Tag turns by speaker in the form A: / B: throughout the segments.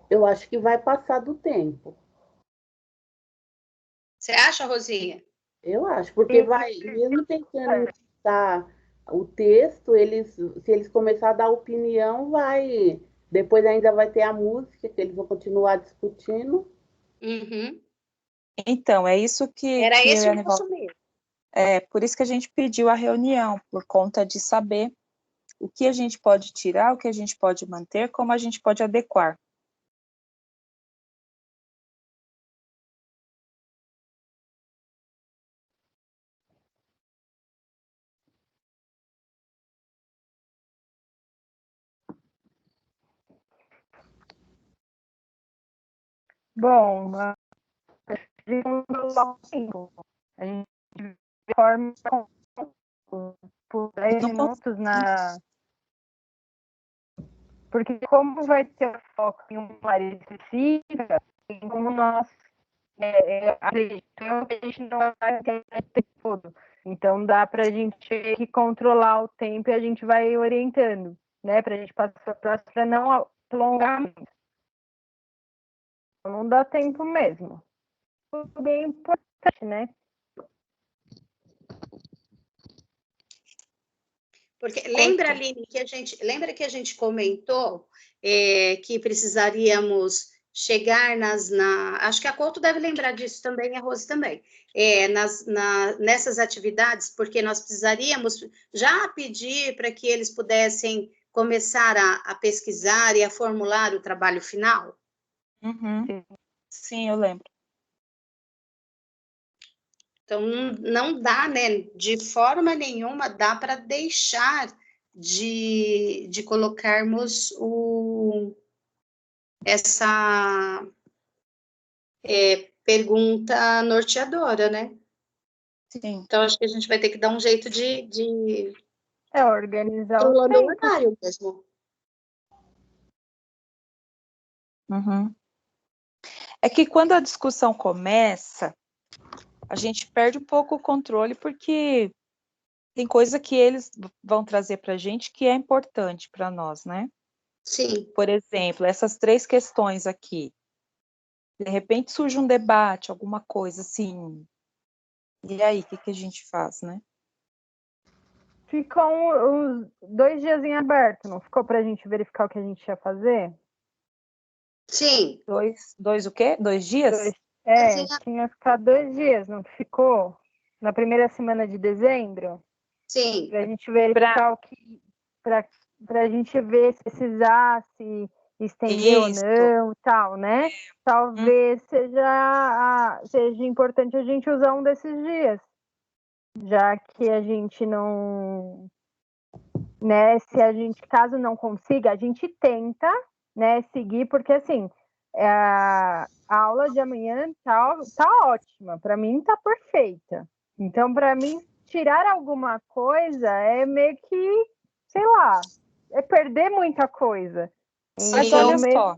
A: Eu acho que vai passar do tempo.
B: Você acha, Rosinha?
A: Eu acho, porque vai, mesmo tentando encaixar o texto, se eles começarem a dar opinião, vai. Depois ainda vai ter a música, que eles vão continuar discutindo.
B: Uhum.
C: Então, é isso
B: Era
C: que eu
B: esse
C: e a
B: o
C: Nival...
B: nosso medo.
C: É por isso que a gente pediu a reunião, por conta de saber o que a gente pode tirar, o que a gente pode manter, como a gente pode adequar.
D: Bom, a gente forma por 10
C: Não
D: minutos na. Porque como vai ter foco em uma área específica, e como nós acreditamos que a gente não vai ter o tempo todo. Então dá para a gente que controlar o tempo e a gente vai orientando, né? Para a gente passar para a próxima, para não alongar muito. Não dá tempo mesmo. Bem importante, né?
B: Porque lembra, Aline, lembra que a gente comentou que precisaríamos chegar acho que a Couto deve lembrar disso também, a Rose também, nessas atividades, porque nós precisaríamos já pedir para que eles pudessem começar a pesquisar e a formular o trabalho final?
C: Uhum. Sim, eu lembro.
B: Então, não dá, né? De forma nenhuma dá para deixar de colocarmos essa pergunta norteadora, né?
C: Sim.
B: Então, acho que a gente vai ter que dar um jeito de
D: organizar os
B: controlando o
D: tempos.
B: horário mesmo.
C: Uhum. É que quando a discussão começa, a gente perde um pouco o controle, porque tem coisa que eles vão trazer para a gente que é importante para nós, né?
B: Sim.
C: Por exemplo, essas 3 questões aqui. De repente surge um debate, alguma coisa assim. E aí, o que a gente faz, né?
D: Ficam os 2 dias em aberto, não ficou para a gente verificar o que a gente ia fazer?
B: Sim.
C: Dois o quê? 2 dias?
D: Tinha ficado 2 dias, não ficou? Na primeira semana de dezembro?
B: Sim.
D: Para a gente verificar o que. Para a gente ver se precisasse estender ou
C: Isso.
D: não e tal, né? Talvez seja importante a gente usar um desses dias, já que a gente não, né? Se a gente, caso não consiga, a gente tenta, né? Seguir, porque assim, a aula de amanhã tá ótima, para mim tá perfeita. Então, para mim, tirar alguma coisa é meio que, sei lá, é perder muita coisa.
C: Mas
D: Então,
C: olha só.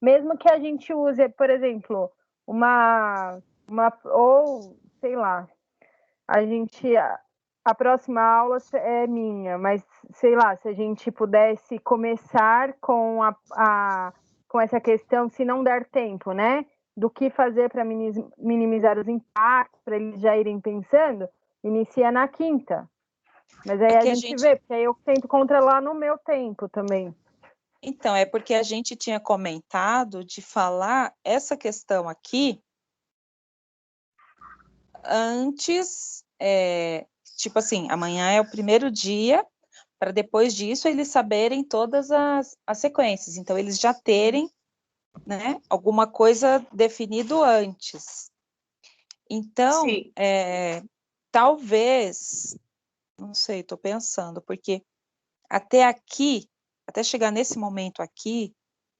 D: mesmo que a gente use, por exemplo, ou sei lá, a próxima aula é minha, mas sei lá, se a gente pudesse começar com essa questão, se não der tempo, né? Do que fazer para minimizar os impactos, para eles já irem pensando, inicia na quinta. Mas aí a gente vê, porque aí eu tento controlar no meu tempo também.
C: Então, é porque a gente tinha comentado de falar essa questão aqui antes, tipo assim, amanhã é o primeiro dia, para depois disso eles saberem todas as sequências. Então, eles já terem, né, alguma coisa definido antes. Então, talvez, não sei, estou pensando, porque até aqui, até chegar nesse momento aqui,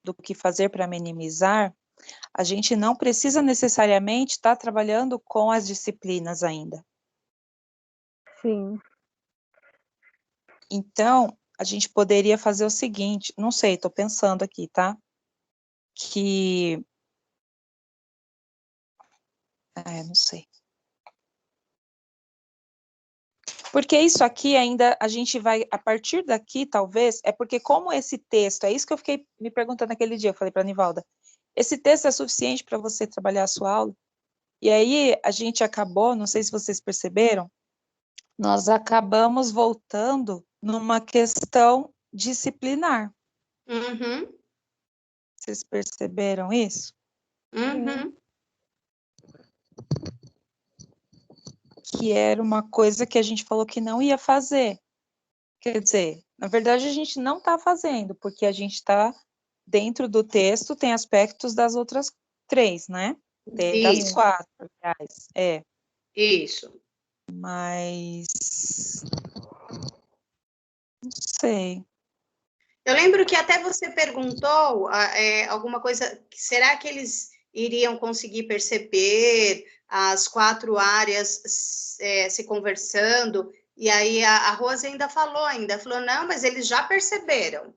C: do que fazer para minimizar, a gente não precisa necessariamente estar trabalhando com as disciplinas ainda.
D: Sim.
C: Então, a gente poderia fazer o seguinte, não sei, estou pensando aqui, tá? Não sei. Porque isso aqui ainda, a gente vai, a partir daqui, talvez, é porque como esse texto, é isso que eu fiquei me perguntando naquele dia, eu falei para a Nivalda, esse texto é suficiente para você trabalhar a sua aula? E aí a gente acabou, não sei se vocês perceberam, nós acabamos voltando numa questão disciplinar.
B: Uhum,
C: Vocês perceberam isso?
B: uhum.
C: Que era uma coisa que a gente falou que não ia fazer. Quer dizer, na verdade a gente não está fazendo, porque a gente está dentro do texto, tem aspectos das outras 3, né? Tem das
B: Isso,
C: 4, aliás.
B: isso.
C: Mas não sei.
B: Eu lembro que até você perguntou alguma coisa, será que eles iriam conseguir perceber as 4 áreas se conversando? E aí a Rose ainda falou, não, mas eles já perceberam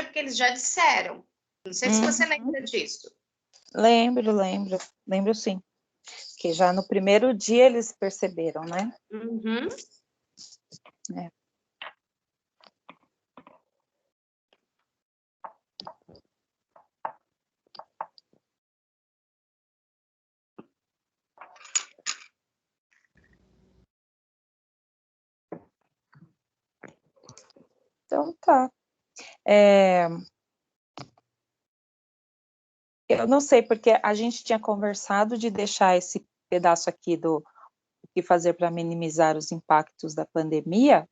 B: porque eles já disseram. Não sei se você lembra disso.
C: Lembro sim. Que já no primeiro dia eles perceberam, né?
B: Uhum.
C: É. Então tá. Eu não sei, porque a gente tinha conversado de deixar esse pedaço aqui do que fazer para minimizar os impactos da pandemia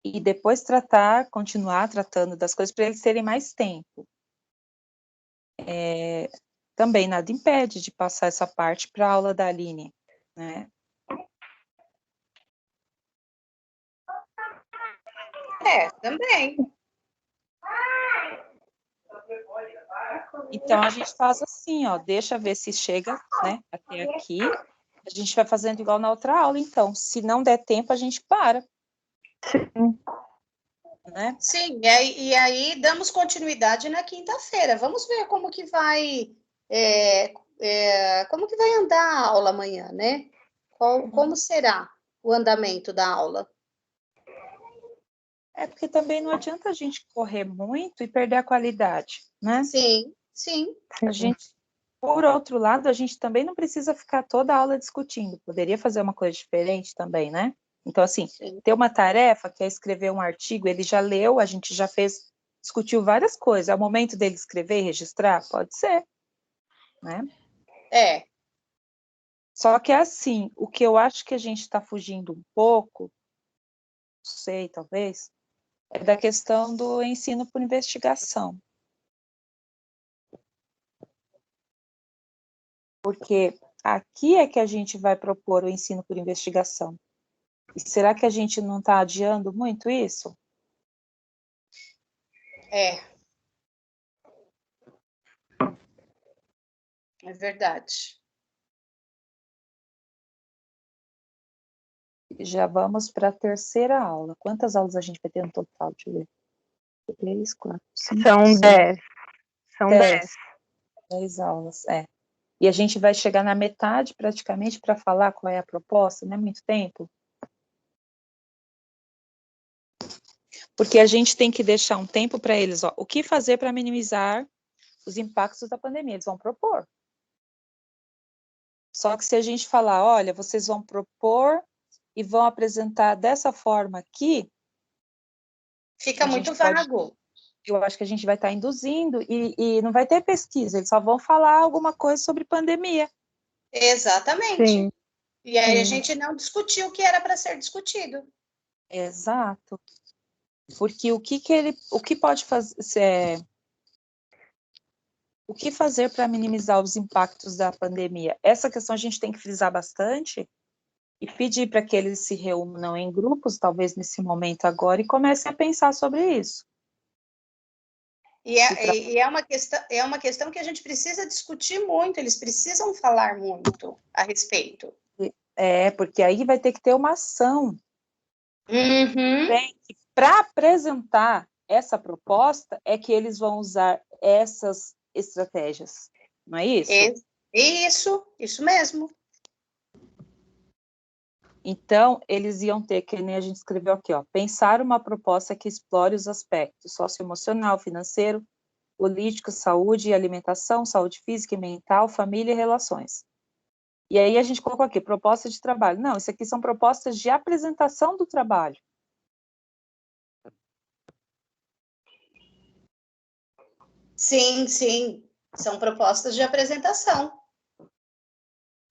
C: e depois continuar tratando das coisas para eles terem mais tempo. Também nada impede de passar essa parte para a aula da Aline, né?
B: Também.
C: Então, a gente faz assim, ó, deixa ver se chega, né, até aqui. A gente vai fazendo igual na outra aula, então. Se não der tempo, a gente para.
D: Sim.
C: Né?
B: Sim, e aí damos continuidade na quinta-feira. Vamos ver como que vai como que vai andar a aula amanhã, né? Como será o andamento da aula?
C: É porque também não adianta a gente correr muito e perder a qualidade, né?
B: Sim, sim.
C: A gente, por outro lado, a gente também não precisa ficar toda a aula discutindo. Poderia fazer uma coisa diferente também, né? Então, assim, ter uma tarefa que é escrever um artigo, ele já leu, a gente já fez, discutiu várias coisas. É o momento dele escrever e registrar? Pode ser, né? Só que, assim, o que eu acho que a gente está fugindo um pouco, não sei, talvez, é da questão do ensino por investigação. Porque aqui é que a gente vai propor o ensino por investigação. E será que a gente não está adiando muito isso?
B: É verdade.
C: Já vamos para a terceira aula. Quantas aulas a gente vai ter no total? Deixa eu ver. 3, 4, 5,
D: São
C: 6,
D: 10. São 10.
C: 10 aulas, E a gente vai chegar na metade, praticamente, para falar qual é a proposta, não é muito tempo? Porque a gente tem que deixar um tempo para eles, ó, o que fazer para minimizar os impactos da pandemia? Eles vão propor. Só que se a gente falar, olha, vocês vão propor e vão apresentar dessa forma aqui,
B: fica muito vago.
C: Eu acho que a gente vai estar induzindo e não vai ter pesquisa, eles só vão falar alguma coisa sobre pandemia.
B: Exatamente.
D: Sim.
B: E aí a gente não discutiu o que era para ser discutido.
C: Exato. Porque o que pode fazer, o que fazer para minimizar os impactos da pandemia? Essa questão a gente tem que frisar bastante e pedir para que eles se reúnam em grupos, talvez nesse momento agora, e comecem a pensar sobre isso.
B: E é uma questão que a gente precisa discutir muito, eles precisam falar muito a respeito.
C: Porque aí vai ter que ter uma ação.
B: Uhum.
C: Para apresentar essa proposta, é que eles vão usar essas estratégias, não é isso?
B: Isso mesmo.
C: Então, eles iam ter, que nem a gente escreveu aqui, ó, pensar uma proposta que explore os aspectos socioemocional, financeiro, político, saúde e alimentação, saúde física e mental, família e relações. E aí a gente colocou aqui, proposta de trabalho. Não, isso aqui são propostas de apresentação do trabalho.
B: Sim, sim, são propostas de apresentação.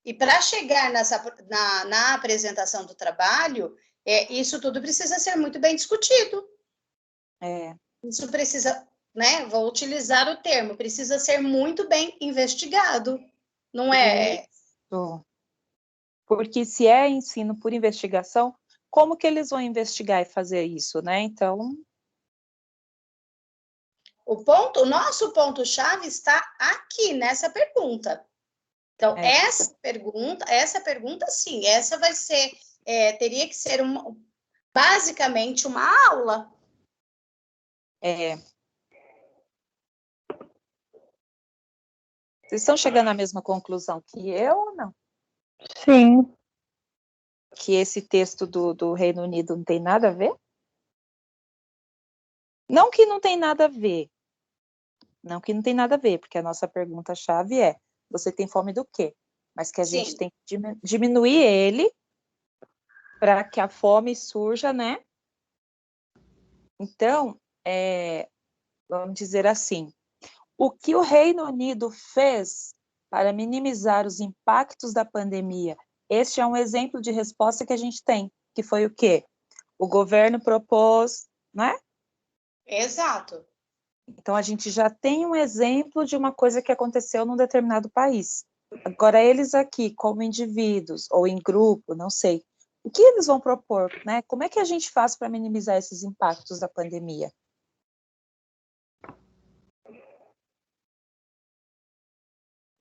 B: E para chegar na apresentação do trabalho, isso tudo precisa ser muito bem discutido. Isso precisa, né? Vou utilizar o termo, precisa ser muito bem investigado, não é?
C: Isso. Porque se é ensino por investigação, como que eles vão investigar e fazer isso, né? Então,
B: O nosso ponto-chave está aqui nessa pergunta. Então, essa pergunta, sim, essa vai ser, teria que ser basicamente uma aula.
C: Vocês estão chegando à mesma conclusão que eu ou não?
D: Sim.
C: Que esse texto do Reino Unido não tem nada a ver? Não que não tem nada a ver. Não que não tem nada a ver, porque a nossa pergunta-chave é, você tem fome do quê? Mas que a gente tem que diminuir ele para que a fome surja, né? Então, vamos dizer assim, o que o Reino Unido fez para minimizar os impactos da pandemia? Este é um exemplo de resposta que a gente tem, que foi o quê? O governo propôs, né?
B: Exato.
C: Então, a gente já tem um exemplo de uma coisa que aconteceu num determinado país. Agora, eles aqui, como indivíduos ou em grupo, não sei, o que eles vão propor, né? Como é que a gente faz para minimizar esses impactos da pandemia?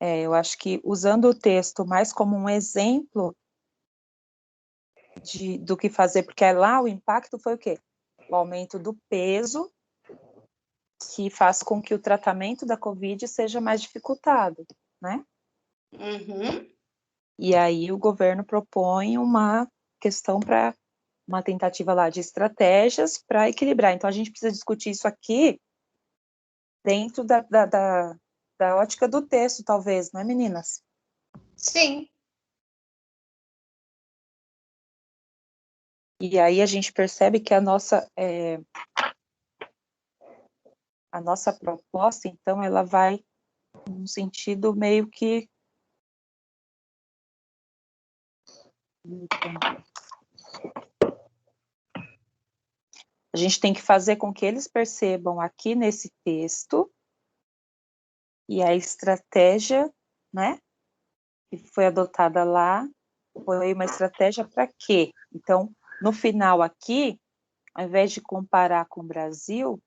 C: Eu acho que usando o texto mais como um exemplo do que fazer, porque lá o impacto foi o quê? O aumento do peso, que faz com que o tratamento da Covid seja mais dificultado, né?
B: Uhum.
C: E aí o governo propõe uma questão para uma tentativa lá de estratégias para equilibrar. Então a gente precisa discutir isso aqui dentro da ótica do texto, talvez, não é, meninas?
B: Sim.
C: E aí a gente percebe que a nossa proposta, então, ela vai num sentido meio que a gente tem que fazer com que eles percebam aqui nesse texto e a estratégia, né, que foi adotada lá, foi uma estratégia para quê? Então, no final aqui, ao invés de comparar com o Brasil,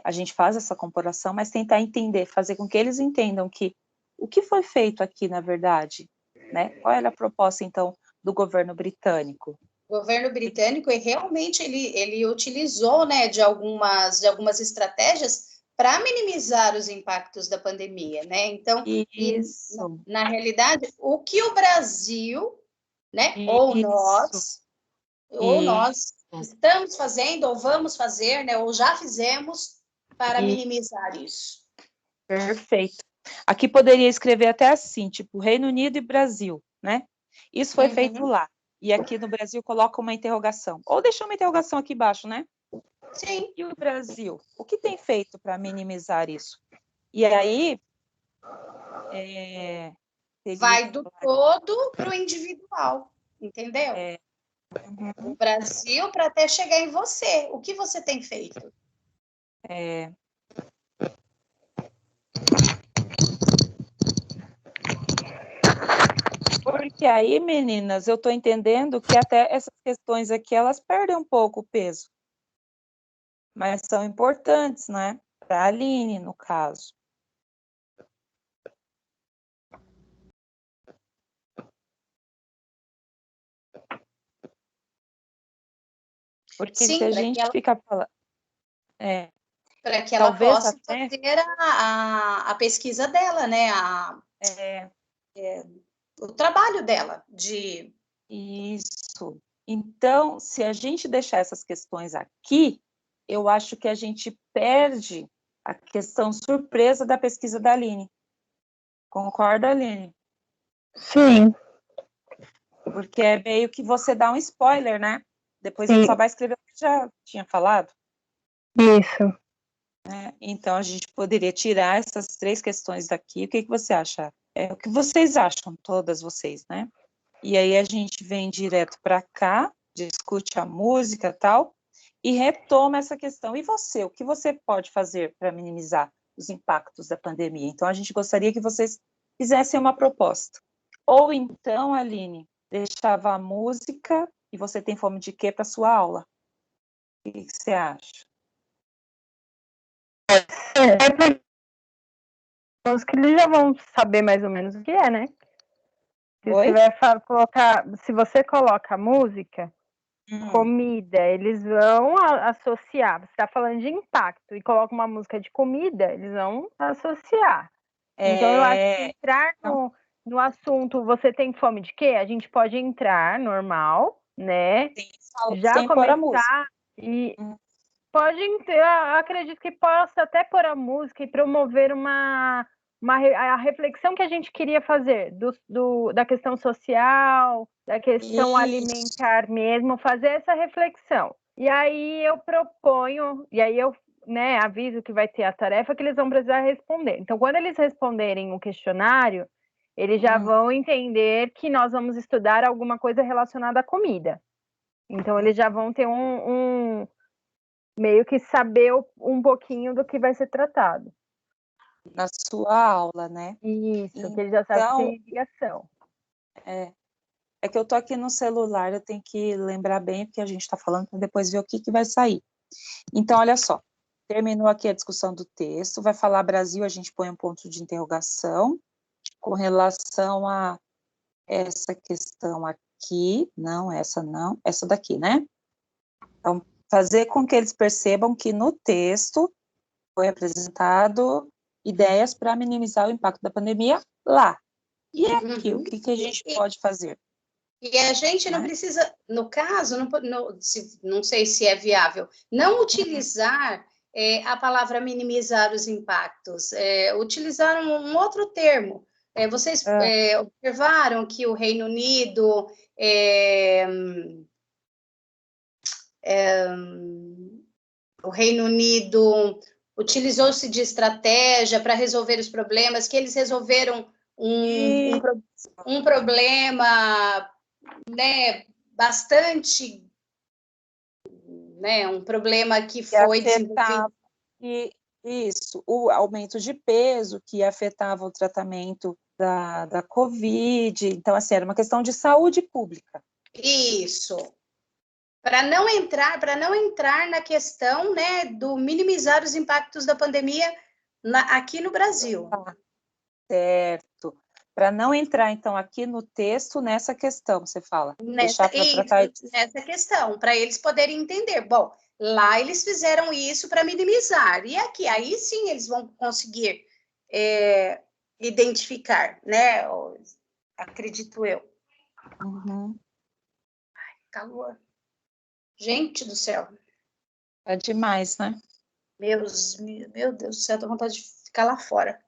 C: a gente faz essa comparação, mas tentar entender, fazer com que eles entendam que o que foi feito aqui, na verdade, né? Qual era a proposta, então, do governo britânico?
B: O governo britânico realmente ele utilizou, né, de algumas estratégias para minimizar os impactos da pandemia, né? Então,
C: Isso.
B: Na realidade, o que o Brasil, né, ou nós estamos fazendo, ou vamos fazer, né, ou já fizemos para minimizar isso.
C: Perfeito. Aqui poderia escrever até assim, tipo, Reino Unido e Brasil, né? Isso foi feito lá. E aqui no Brasil coloca uma interrogação. Ou deixa uma interrogação aqui embaixo, né?
B: Sim.
C: E o Brasil? O que tem feito para minimizar isso? E aí...
B: vai do todo para o individual, entendeu? O Brasil para até chegar em você. O que você tem feito?
C: Porque aí, meninas, eu estou entendendo que até essas questões aqui, elas perdem um pouco o peso. Mas são importantes, né? Para a Aline, no caso. Porque
B: Sim,
C: se a gente fica falando...
B: para que ela
C: talvez
B: possa
C: até...
B: fazer a pesquisa dela, né? O trabalho dela de
C: Isso. Então, se a gente deixar essas questões aqui, eu acho que a gente perde a questão surpresa da pesquisa da Aline. Concorda, Aline?
D: Sim.
C: Porque é meio que você dá um spoiler, né? Depois a
D: Sim.
C: gente só vai escrever o que já tinha falado.
D: Isso.
C: Né? Então, a gente poderia tirar essas 3 questões daqui. O que você acha? É o que vocês acham, todas vocês, né? E aí a gente vem direto para cá, discute a música e tal, e retoma essa questão. E você, o que você pode fazer para minimizar os impactos da pandemia? Então, a gente gostaria que vocês fizessem uma proposta. Ou então, Aline, deixava a música e você tem fome de quê para sua aula? O que você acha?
D: Os que eles já vão saber mais ou menos o que é, né? Se
C: Oi?
D: você vai colocar, se você coloca música, comida, eles vão associar. Você está falando de impacto e coloca uma música de comida, eles vão associar. Então, eu acho que entrar no assunto, você tem fome de quê? A gente pode entrar normal, né? Já
C: sem pôr a música.
D: começar e pode, eu acredito que possa até pôr a música e promover a reflexão que a gente queria fazer da questão social, da questão alimentar mesmo, fazer essa reflexão. E aí eu proponho, e aí eu aviso que vai ter a tarefa que eles vão precisar responder. Então, quando eles responderem o questionário, eles já vão entender que nós vamos estudar alguma coisa relacionada à comida. Então, eles já vão ter meio que saber um pouquinho do que vai ser tratado.
C: Na sua aula, né?
D: Isso,
C: então,
D: que ele já sabe que tem ligação.
C: É que eu tô aqui no celular, eu tenho que lembrar bem o que a gente está falando para depois ver o que vai sair. Então, olha só, terminou aqui a discussão do texto, vai falar Brasil, a gente põe um ponto de interrogação com relação a essa questão aqui, não, essa daqui, né? Então, fazer com que eles percebam que no texto foi apresentado ideias para minimizar o impacto da pandemia lá. E aqui, o que a gente pode fazer?
B: E a gente não precisa, no caso, não sei se é viável, não utilizar a palavra minimizar os impactos, utilizar um outro termo. Vocês observaram que o Reino Unido utilizou-se de estratégia para resolver os problemas, que eles resolveram um problema, né, bastante, né, um problema que foi desenvolvido.
C: Isso, o aumento de peso que afetava o tratamento da Covid, então, assim, era uma questão de saúde pública.
B: Isso. Para não entrar na questão, né, do minimizar os impactos da pandemia aqui no Brasil.
C: Certo. Para não entrar, então, aqui no texto, nessa questão, você fala. Deixar para tratar disso.
B: Nessa questão, para eles poderem entender. Bom, lá eles fizeram isso para minimizar. E aqui, aí sim, eles vão conseguir identificar, né? Acredito eu. Ai, calor. Gente do céu.
C: É demais, né?
B: Meu Deus do céu, tô com vontade de ficar lá fora.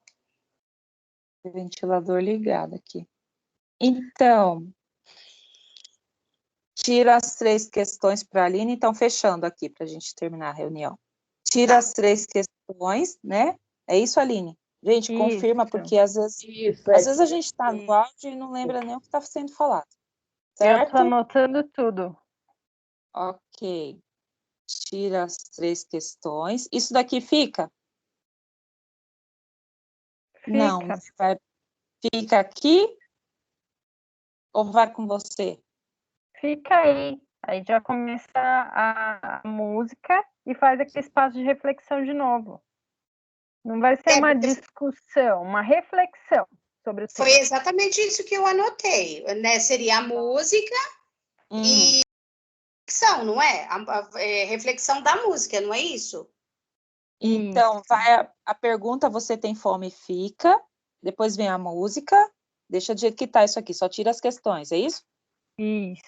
C: O ventilador ligado aqui. Então, tira as 3 questões para a Aline. Então, fechando aqui, para a gente terminar a reunião. Tira as 3 questões, né? É isso, Aline? Gente, confirma, porque às vezes a gente está no áudio e não lembra nem o que está sendo falado. Certo?
D: Eu estou anotando tudo.
C: Ok. Tira as 3 questões. Isso daqui fica? Não. Fica aqui ou vai com você?
D: Fica aí. Aí já começa a música e faz aquele espaço de reflexão de novo. Não vai ser uma discussão, uma reflexão sobre o tema.
B: Foi exatamente isso que eu anotei, né? Seria a música e reflexão, não é? Reflexão da música, não é isso?
C: Então, vai a pergunta, você tem fome, fica. Depois vem a música. Deixa do jeito que tá isso aqui, só tira as questões, é isso?
D: Isso.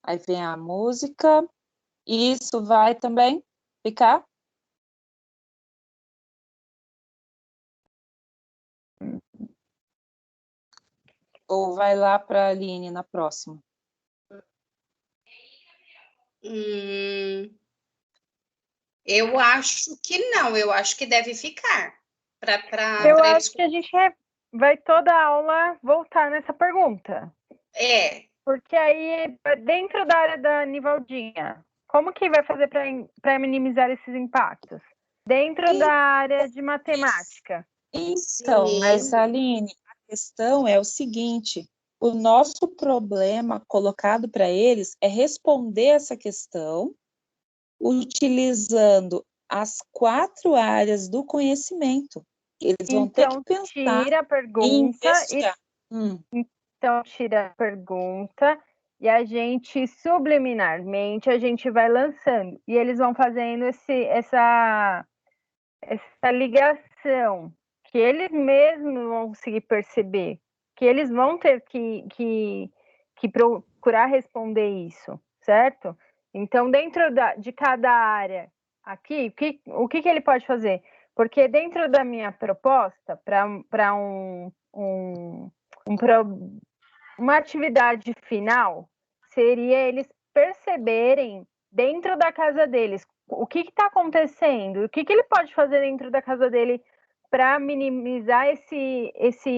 C: Aí vem a música. Isso vai também ficar? Ou vai lá para a Aline na próxima?
B: Eu acho que não, eu acho que deve ficar.
D: Eu
B: Pra
D: acho que a gente vai toda a aula voltar nessa pergunta. Porque aí, dentro da área da Nivaldinha, como que vai fazer para minimizar esses impactos? Dentro da área de matemática.
C: Então, mas Aline, a questão é o seguinte: o nosso problema colocado para eles é responder essa questão utilizando as 4 áreas do conhecimento. Eles vão ter que pensar
D: tira a pergunta
C: em investigar.
D: Então, tira a pergunta e a gente, subliminarmente, a gente vai lançando. E eles vão fazendo essa ligação, que eles mesmos vão conseguir perceber, que eles vão ter que procurar responder isso, certo? Então, dentro de cada área aqui, o que ele pode fazer? Porque dentro da minha proposta, para uma atividade final, seria eles perceberem dentro da casa deles o que está acontecendo, o que ele pode fazer dentro da casa dele para minimizar esse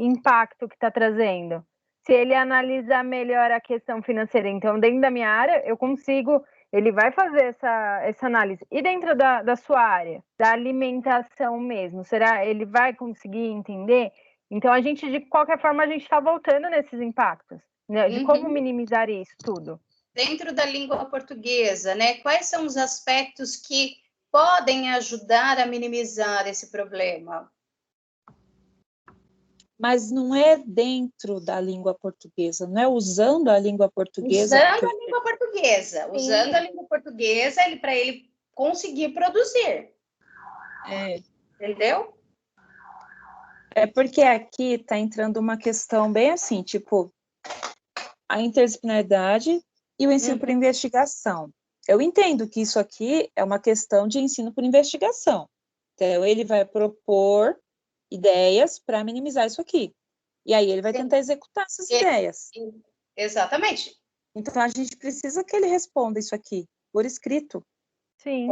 D: impacto que está trazendo. Se ele analisar melhor a questão financeira, então, dentro da minha área, eu consigo, ele vai fazer essa análise. E dentro da sua área, da alimentação mesmo, será ele vai conseguir entender? Então, de qualquer forma, a gente está voltando nesses impactos, né? De como minimizar isso tudo.
B: Dentro da língua portuguesa, né? Quais são os aspectos que podem ajudar a minimizar esse problema?
C: Mas não é dentro da língua portuguesa, não é usando a língua portuguesa.
B: Usando a língua portuguesa. Usando a língua portuguesa para ele conseguir produzir. Entendeu?
C: É porque aqui está entrando uma questão bem assim, tipo, a interdisciplinaridade e o ensino por investigação. Eu entendo que isso aqui é uma questão de ensino por investigação. Então, ele vai propor ideias para minimizar isso aqui. E aí ele vai tentar executar essas ideias.
B: Exatamente.
C: Então, a gente precisa que ele responda isso aqui, por escrito.
D: Sim.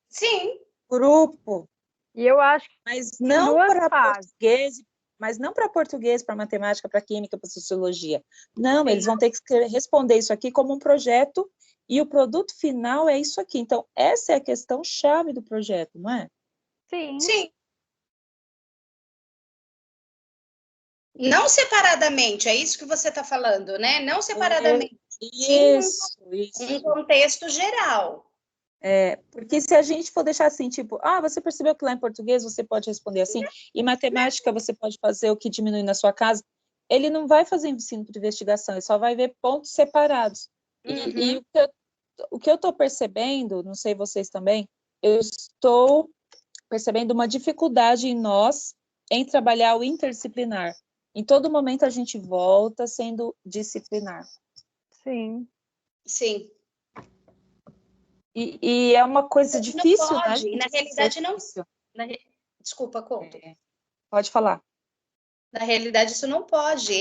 B: Sim.
C: Grupo.
D: E eu acho que
C: mas não para português, mas não para português, para matemática, para química, para sociologia. Não, eles vão ter que responder isso aqui como um projeto e o produto final é isso aqui. Então, essa é a questão chave do projeto, não é?
D: Sim.
B: Sim. Não separadamente, é isso que você está falando, né? Não separadamente.
C: Isso.
B: Um contexto geral.
C: Porque se a gente for deixar assim, tipo, você percebeu que lá em português você pode responder assim, e matemática você pode fazer o que diminui na sua casa, ele não vai fazer ensino por investigação, ele só vai ver pontos separados. E o que eu estou percebendo, não sei vocês também, eu estou percebendo uma dificuldade em nós em trabalhar o interdisciplinar. Em todo momento a gente volta sendo disciplinar.
D: Sim.
B: Sim.
C: E é uma coisa difícil,
B: não pode,
C: né?
B: Na realidade, não. Desculpa, conta.
C: Pode falar.
B: Na realidade, isso não pode.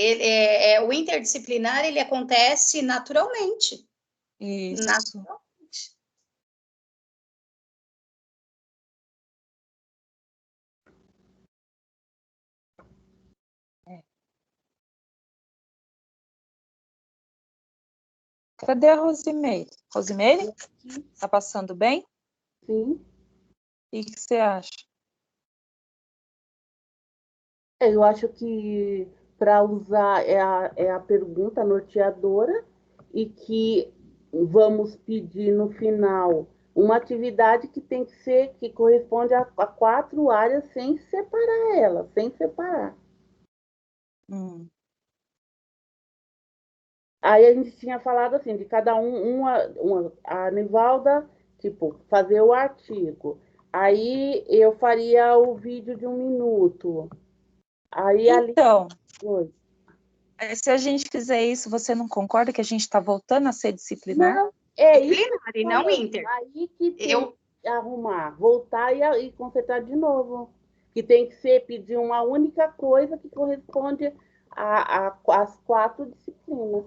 B: O interdisciplinar, ele acontece naturalmente.
C: Isso.
B: Naturalmente.
C: Cadê a Rosimeire? Rosimeire? Tá passando bem?
A: Sim.
C: O que você acha?
A: Eu acho que para usar é a pergunta norteadora e que vamos pedir no final uma atividade que tem que ser, que corresponde a 4 áreas sem separar ela, sem separar. Aí a gente tinha falado assim, de cada a Nivalda, tipo, fazer o artigo. Aí eu faria o vídeo de 1 minuto. Aí
C: então, Mas se a gente fizer isso, você não concorda que a gente está voltando a ser disciplinar?
A: Não, é isso
B: Disciplinar e não inter.
A: aí que tem
B: Eu,
A: que arrumar, voltar e consertar de novo. Que tem que ser pedir uma única coisa que corresponde às 4 disciplinas.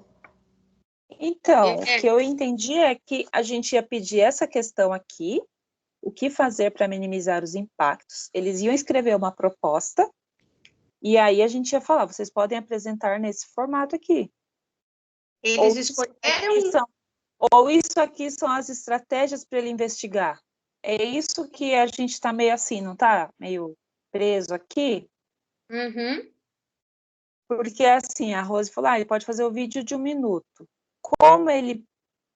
C: Então, o que eu entendi é que a gente ia pedir essa questão aqui, o que fazer para minimizar os impactos. Eles iam escrever uma proposta, e aí a gente ia falar, vocês podem apresentar nesse formato aqui.
B: eles escolheram.
C: Ou isso aqui são as estratégias para ele investigar. É isso que a gente está meio assim, não está? Meio preso aqui?
B: Uhum.
C: Porque assim, a Rose falou, ele pode fazer o vídeo de 1 minuto. Como ele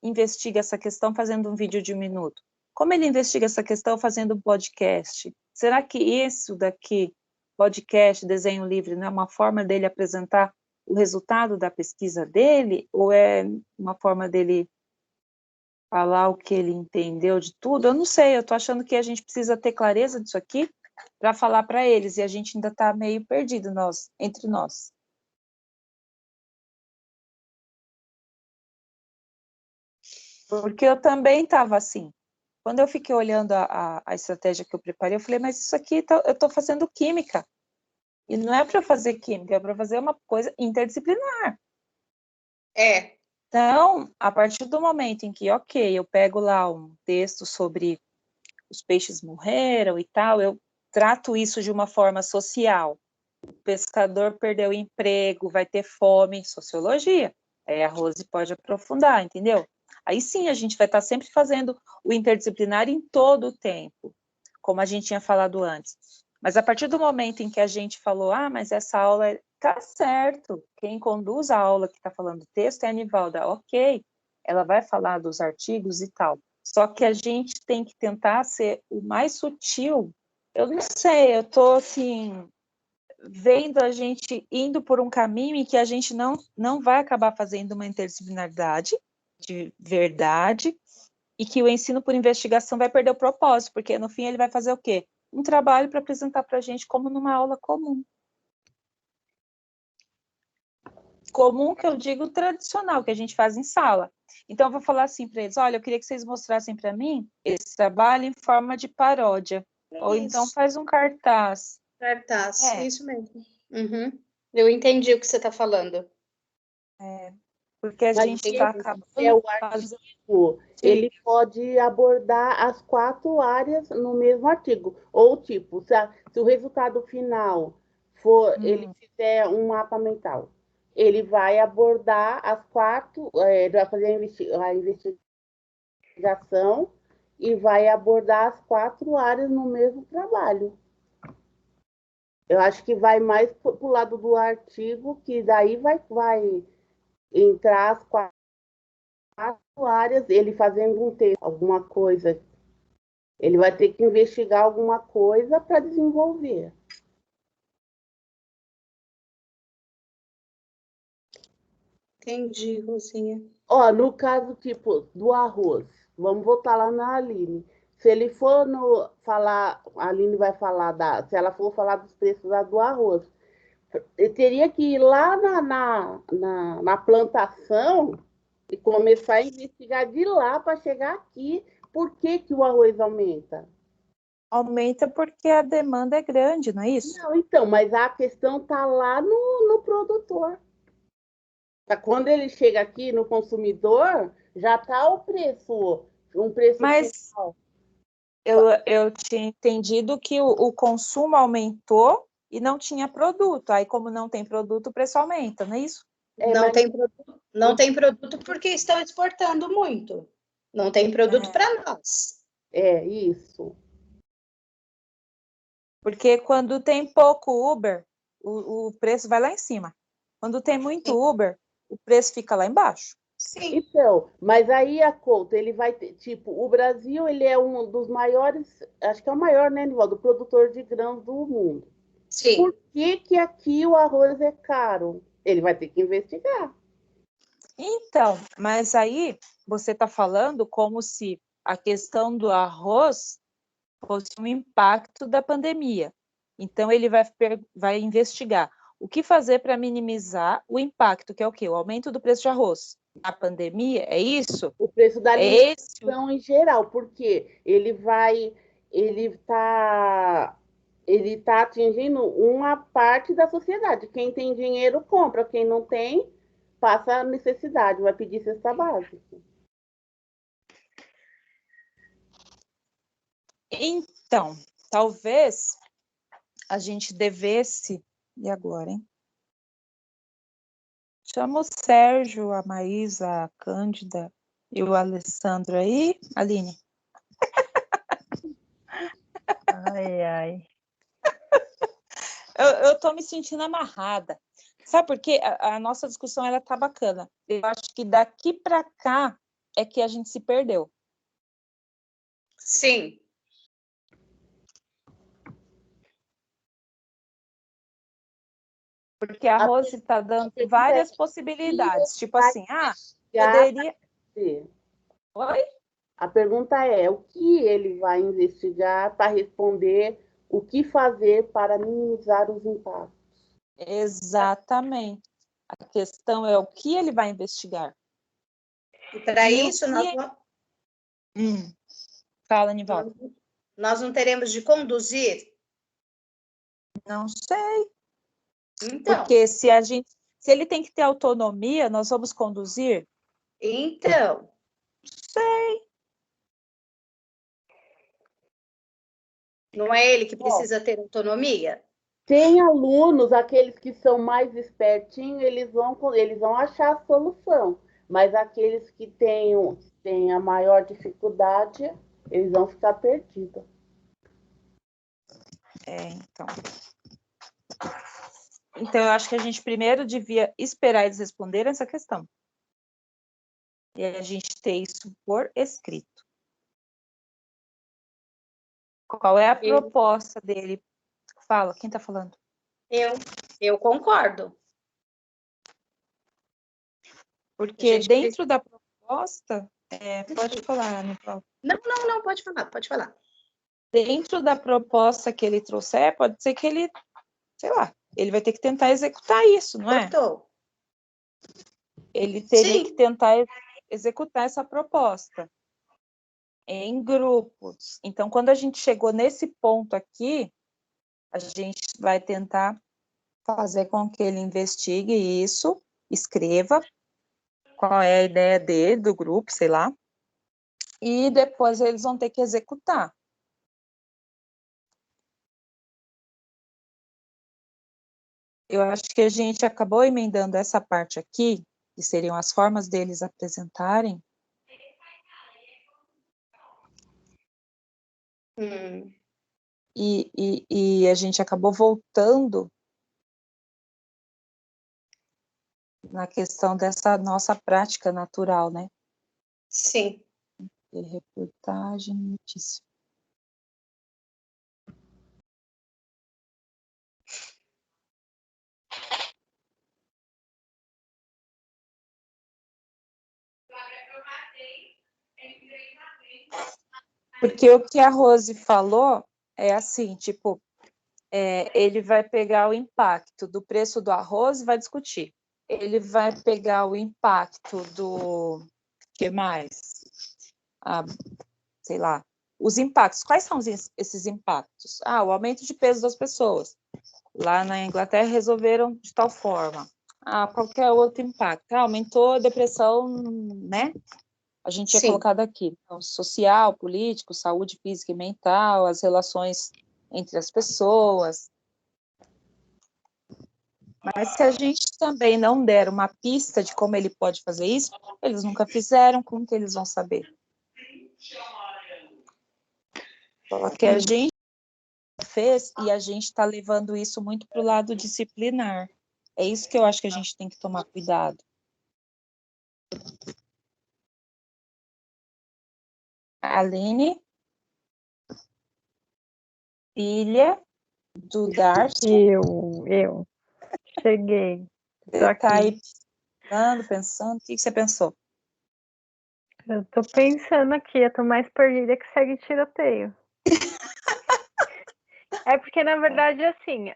C: investiga essa questão fazendo um vídeo de 1 minuto? Como ele investiga essa questão fazendo um podcast? Será que isso daqui, podcast, desenho livre, não é uma forma dele apresentar o resultado da pesquisa dele? Ou é uma forma dele falar o que ele entendeu de tudo? Eu não sei, eu estou achando que a gente precisa ter clareza disso aqui para falar para eles, e a gente ainda está meio perdido entre nós. Porque eu também estava assim. Quando eu fiquei olhando a estratégia que eu preparei, eu falei, mas isso aqui eu estou fazendo química. E não é para fazer química, é para fazer uma coisa interdisciplinar. Então, a partir do momento em que, ok, eu pego lá um texto sobre os peixes morreram e tal, eu trato isso de uma forma social. O pescador perdeu o emprego, vai ter fome, sociologia. Aí a Rose pode aprofundar, entendeu? Aí sim, a gente vai estar sempre fazendo o interdisciplinar em todo o tempo, como a gente tinha falado antes. Mas a partir do momento em que a gente falou, mas essa aula está certo, quem conduz a aula que está falando o texto é a Anivalda, ok, ela vai falar dos artigos e tal. Só que a gente tem que tentar ser o mais sutil. Eu não sei, eu estou assim, vendo a gente indo por um caminho em que a gente não vai acabar fazendo uma interdisciplinaridade de verdade, e que o ensino por investigação vai perder o propósito, porque no fim ele vai fazer o quê? Um trabalho para apresentar para a gente como numa aula comum. Comum que eu digo tradicional, que a gente faz em sala. Então eu vou falar assim para eles, olha, eu queria que vocês mostrassem para mim esse trabalho em forma de paródia. Ou então faz um cartaz.
B: Cartaz, isso mesmo. Uhum. Eu entendi o que você está falando.
C: Porque a gente está acabando...
A: o artigo, ele pode abordar as 4 áreas no mesmo artigo. Ou, tipo, se o resultado final for, ele fizer um mapa mental, ele vai abordar as 4, vai fazer a investigação e vai abordar as 4 áreas no mesmo trabalho. Eu acho que vai mais para o lado do artigo, que daí vai entrar as 4 áreas, ele fazendo um texto, alguma coisa, ele vai ter que investigar alguma coisa para desenvolver.
B: Entendi, Rosinha.
A: No caso, tipo, do arroz, vamos voltar lá na Aline. Se ele for falar, a Aline vai falar, se ela for falar dos preços do arroz, eu teria que ir lá na plantação e começar a investigar de lá para chegar aqui. Por que o arroz aumenta?
C: Aumenta porque a demanda é grande, não é isso?
A: Não, então, mas a questão está lá no produtor. Quando ele chega aqui no consumidor, já está o preço, um preço
C: mas
A: final.
C: Eu tinha entendido que o consumo aumentou e não tinha produto. Aí, como não tem produto, o preço aumenta, não é isso?
B: Não tem produto porque estão exportando muito. Não tem produto para nós.
A: É isso.
C: Porque quando tem pouco Uber, o preço vai lá em cima. Quando tem muito Uber, o preço fica lá embaixo.
B: Sim.
A: Então, mas aí a Couto, ele vai ter, tipo, o Brasil, ele é um dos maiores, acho que é o maior, né, Nivaldo, produtor de grãos do mundo.
B: Sim.
A: Por que aqui o arroz é caro? Ele vai ter que investigar.
C: Então, mas aí você está falando como se a questão do arroz fosse um impacto da pandemia. Então, ele vai investigar O que fazer para minimizar o impacto, que é o quê? O aumento do preço de arroz. A pandemia, é isso?
A: O preço da
C: É esse?
A: alimentação em geral, porque ele tá atingindo uma parte da sociedade. Quem tem dinheiro compra, quem não tem, passa necessidade, vai pedir cesta básica.
C: Então, talvez a gente devesse... E agora, hein? Chama o Sérgio, a Maísa, a Cândida e o Alessandro aí. Aline.
D: Ai, ai.
C: Eu tô me sentindo amarrada. Sabe por quê? A nossa discussão, ela tá bacana. Eu acho que daqui para cá é que a gente se perdeu.
B: Sim.
C: Porque a Rose está dando várias possibilidades. Tipo assim, poderia... Oi?
A: A pergunta é, o que ele vai investigar para responder o que fazer para minimizar os impactos?
C: Exatamente. A questão é o que ele vai investigar.
B: E para
C: E
B: isso,
C: Fala, Nivaldo.
B: nós não teremos de conduzir?
C: Não sei.
B: Então.
C: Porque se ele tem que ter autonomia, nós vamos conduzir?
B: Então.
C: Sei.
B: Não é ele que precisa ter autonomia?
A: Tem alunos, aqueles que são mais espertinhos, eles vão achar a solução. Mas aqueles que têm a maior dificuldade, eles vão ficar perdidos.
C: Então. Então, eu acho que a gente primeiro devia esperar eles responderem essa questão. E a gente ter isso por escrito. Qual é a proposta dele? Fala, quem está falando?
B: Eu concordo.
C: Porque dentro da proposta... pode falar, Nivaldo.
B: Não, pode falar.
C: Dentro da proposta que ele trouxer, pode ser que ele, sei lá, ele vai ter que tentar executar isso, não é? Ele teria que tentar executar essa proposta em grupos. Então, quando a gente chegou nesse ponto aqui, a gente vai tentar fazer com que ele investigue isso, escreva qual é a ideia dele, do grupo, sei lá, e depois eles vão ter que executar. Eu acho que a gente acabou emendando essa parte aqui, que seriam as formas deles apresentarem. E a gente acabou voltando na questão dessa nossa prática natural, né?
B: Sim.
C: E reportagem, notícia. Porque o que a Rose falou é assim, tipo, ele vai pegar o impacto do preço do arroz e vai discutir. Ele vai pegar o impacto do... que mais? Sei lá. Os impactos. Quais são esses impactos? O aumento de peso das pessoas. Lá na Inglaterra resolveram de tal forma. Qualquer outro impacto. Aumentou a depressão, né? A gente tinha colocado aqui. Então, social, político, saúde física e mental, as relações entre as pessoas. Mas se a gente também não der uma pista de como ele pode fazer isso, eles nunca fizeram, como que eles vão saber? Porque a gente fez e a gente está levando isso muito para o lado disciplinar. É isso que eu acho que a gente tem que tomar cuidado. Aline, filha do Darcy.
D: Eu. Cheguei.
C: Você está aí pensando. O que você pensou?
D: Eu tô pensando aqui, eu tô mais perdida que segue tiroteio. É porque, na verdade, assim,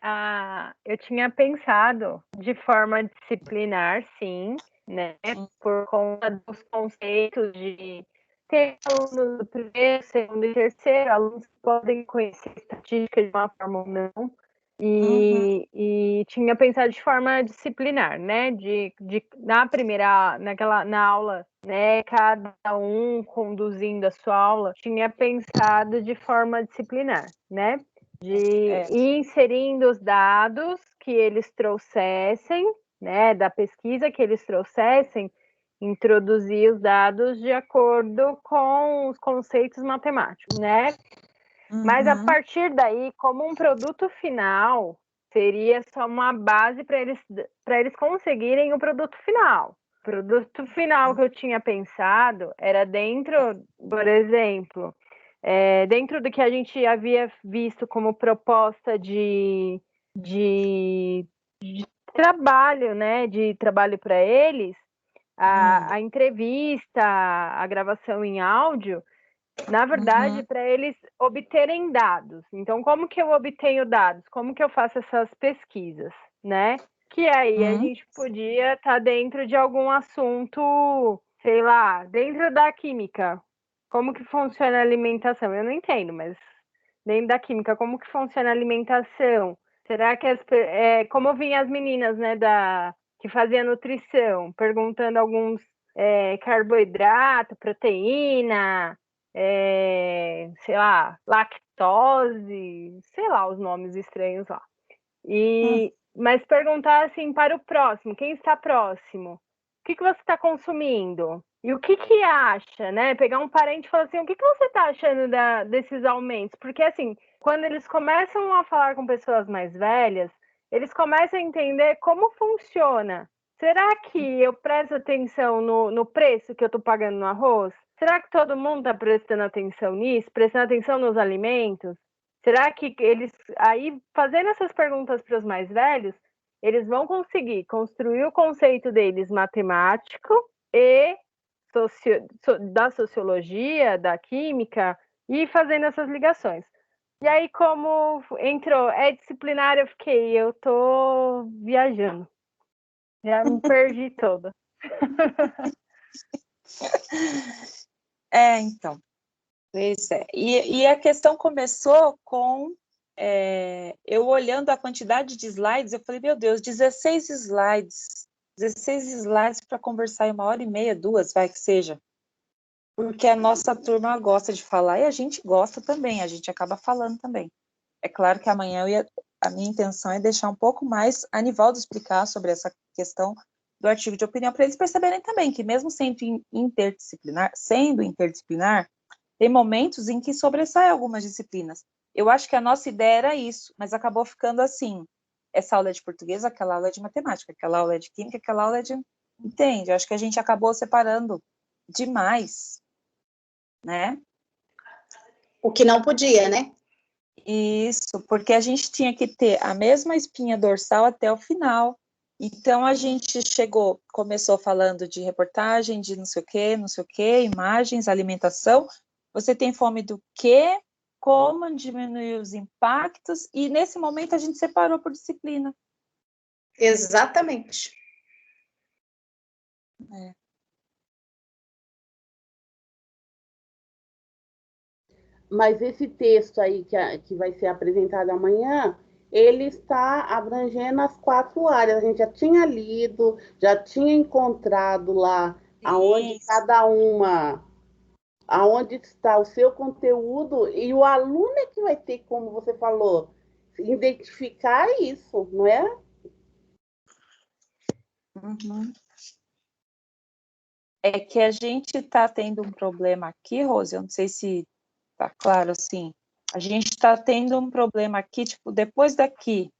D: eu tinha pensado de forma disciplinar, sim, né? Por conta dos conceitos de ter alunos do primeiro, segundo e terceiro, alunos que podem conhecer estatística de uma forma ou não. E tinha pensado de forma disciplinar, né? Na aula, né? Cada um conduzindo a sua aula, tinha pensado de forma disciplinar, né? De ir inserindo os dados que eles trouxessem, né? Da pesquisa que eles trouxessem, introduzir os dados de acordo com os conceitos matemáticos, né? Mas a partir daí, como um produto final, seria só uma base para eles conseguirem o produto final. O produto final que eu tinha pensado era dentro, por exemplo, dentro do que a gente havia visto como proposta de trabalho, né? De trabalho para eles, a entrevista, a gravação em áudio. Na verdade, para eles obterem dados. Então, como que eu obtenho dados? Como que eu faço essas pesquisas, né? Que aí a gente podia estar dentro de algum assunto, sei lá, dentro da química. Como que funciona a alimentação? Eu não entendo, mas dentro da química, como que funciona a alimentação? Será que como vinham as meninas, né, que faziam nutrição, perguntando alguns carboidrato, proteína, sei lá, lactose, sei lá, os nomes estranhos lá. Mas perguntar assim para o próximo, quem está próximo? O que você está consumindo? E o que acha, né? Pegar um parente e falar assim, o que você está achando desses aumentos? Porque assim, quando eles começam a falar com pessoas mais velhas, eles começam a entender como funciona. Será que eu presto atenção no preço que eu estou pagando no arroz? Será que todo mundo está prestando atenção nisso? Prestando atenção nos alimentos? Será que eles, aí, fazendo essas perguntas para os mais velhos, eles vão conseguir construir o conceito deles matemático e da sociologia, da química, e fazendo essas ligações. E aí, como entrou, disciplinar, eu tô viajando. Já me perdi toda.
C: Então. Pois é. E a questão começou com eu olhando a quantidade de slides, eu falei, meu Deus, 16 slides para conversar em 1h30, 2, vai que seja. Porque a nossa turma gosta de falar e a gente gosta também, a gente acaba falando também. É claro que amanhã a minha intenção é deixar um pouco mais a Nivaldo explicar sobre essa questão do artigo de opinião, para eles perceberem também que mesmo sendo interdisciplinar, tem momentos em que sobressai algumas disciplinas. Eu acho que a nossa ideia era isso, mas acabou ficando assim. Essa aula é de português, aquela aula é de matemática, aquela aula é de química, aquela aula é de... Entende? Eu acho que a gente acabou separando demais, né?
B: O que não podia, né?
C: Isso, porque a gente tinha que ter a mesma espinha dorsal até o final. Então, a gente começou falando de reportagem, de não sei o quê, imagens, alimentação. Você tem fome do quê? Como diminuir os impactos? E, nesse momento, a gente separou por disciplina.
B: Exatamente.
A: Mas esse texto aí que vai ser apresentado amanhã, ele está abrangendo as 4 áreas. A gente já tinha lido, já tinha encontrado lá aonde cada uma, aonde está o seu conteúdo, e o aluno é que vai ter, como você falou, identificar isso, não é?
C: É que a gente está tendo um problema aqui, Rose, eu não sei se está claro assim. A gente está tendo um problema aqui, tipo, depois daqui,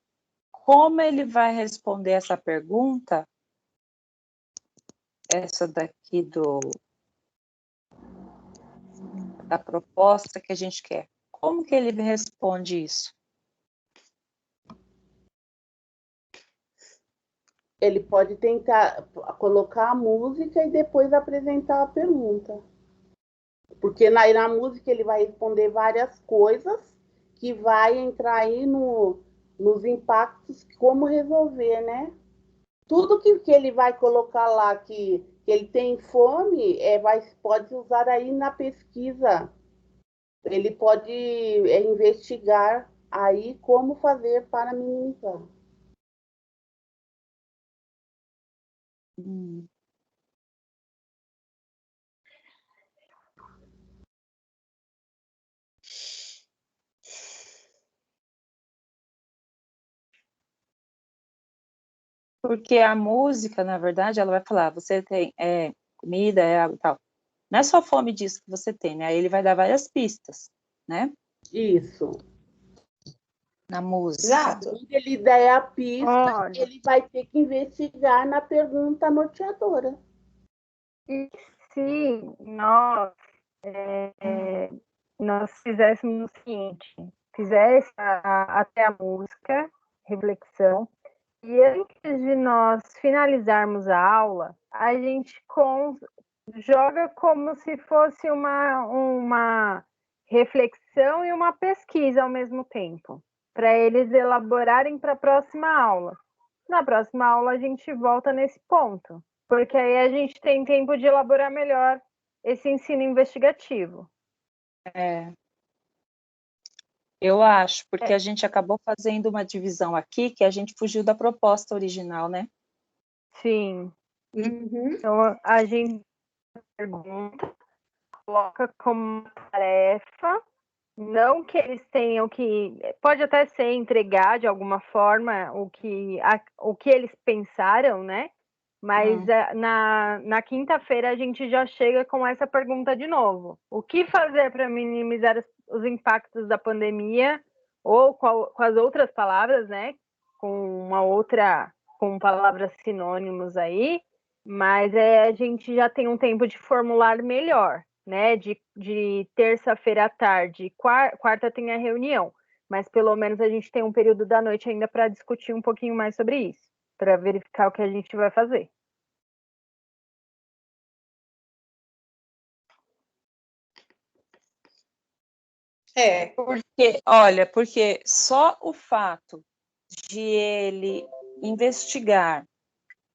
C: como ele vai responder essa pergunta, essa daqui da proposta que a gente quer? Como que ele responde isso?
A: Ele pode tentar colocar a música e depois apresentar a pergunta. Porque na música ele vai responder várias coisas que vai entrar aí nos impactos, como resolver, né? Tudo que ele vai colocar lá que ele tem fome, pode usar aí na pesquisa. Ele pode investigar aí como fazer para minimizar.
C: Hum. Porque a música, na verdade, ela vai falar, você tem comida, água e tal. Não é só fome disso que você tem, né? Aí ele vai dar várias pistas, né?
A: Isso.
C: Na música.
B: Exato.
A: Quando ele der a pista,
D: Olha.
A: ele vai ter que investigar na pergunta norteadora.
D: E se nós fizéssemos o seguinte, fizesse até a música, reflexão, e antes de nós finalizarmos a aula, a gente joga como se fosse uma reflexão e uma pesquisa ao mesmo tempo, para eles elaborarem para a próxima aula. Na próxima aula a gente volta nesse ponto, porque aí a gente tem tempo de elaborar melhor esse ensino investigativo.
C: Eu acho, porque a gente acabou fazendo uma divisão aqui que a gente fugiu da proposta original, né?
D: Sim.
B: Uhum.
D: Então a gente pergunta, coloca como tarefa, não que eles tenham que, pode até ser entregar de alguma forma o que eles pensaram, né? Mas na quinta-feira a gente já chega com essa pergunta de novo. O que fazer para minimizar os impactos da pandemia? Ou com as outras palavras, né? Com palavras sinônimos aí. Mas a gente já tem um tempo de formular melhor, né? De terça-feira à tarde. Quarta tem a reunião. Mas pelo menos a gente tem um período da noite ainda para discutir um pouquinho mais sobre isso. Para verificar o que a gente vai fazer.
C: Porque só o fato de ele investigar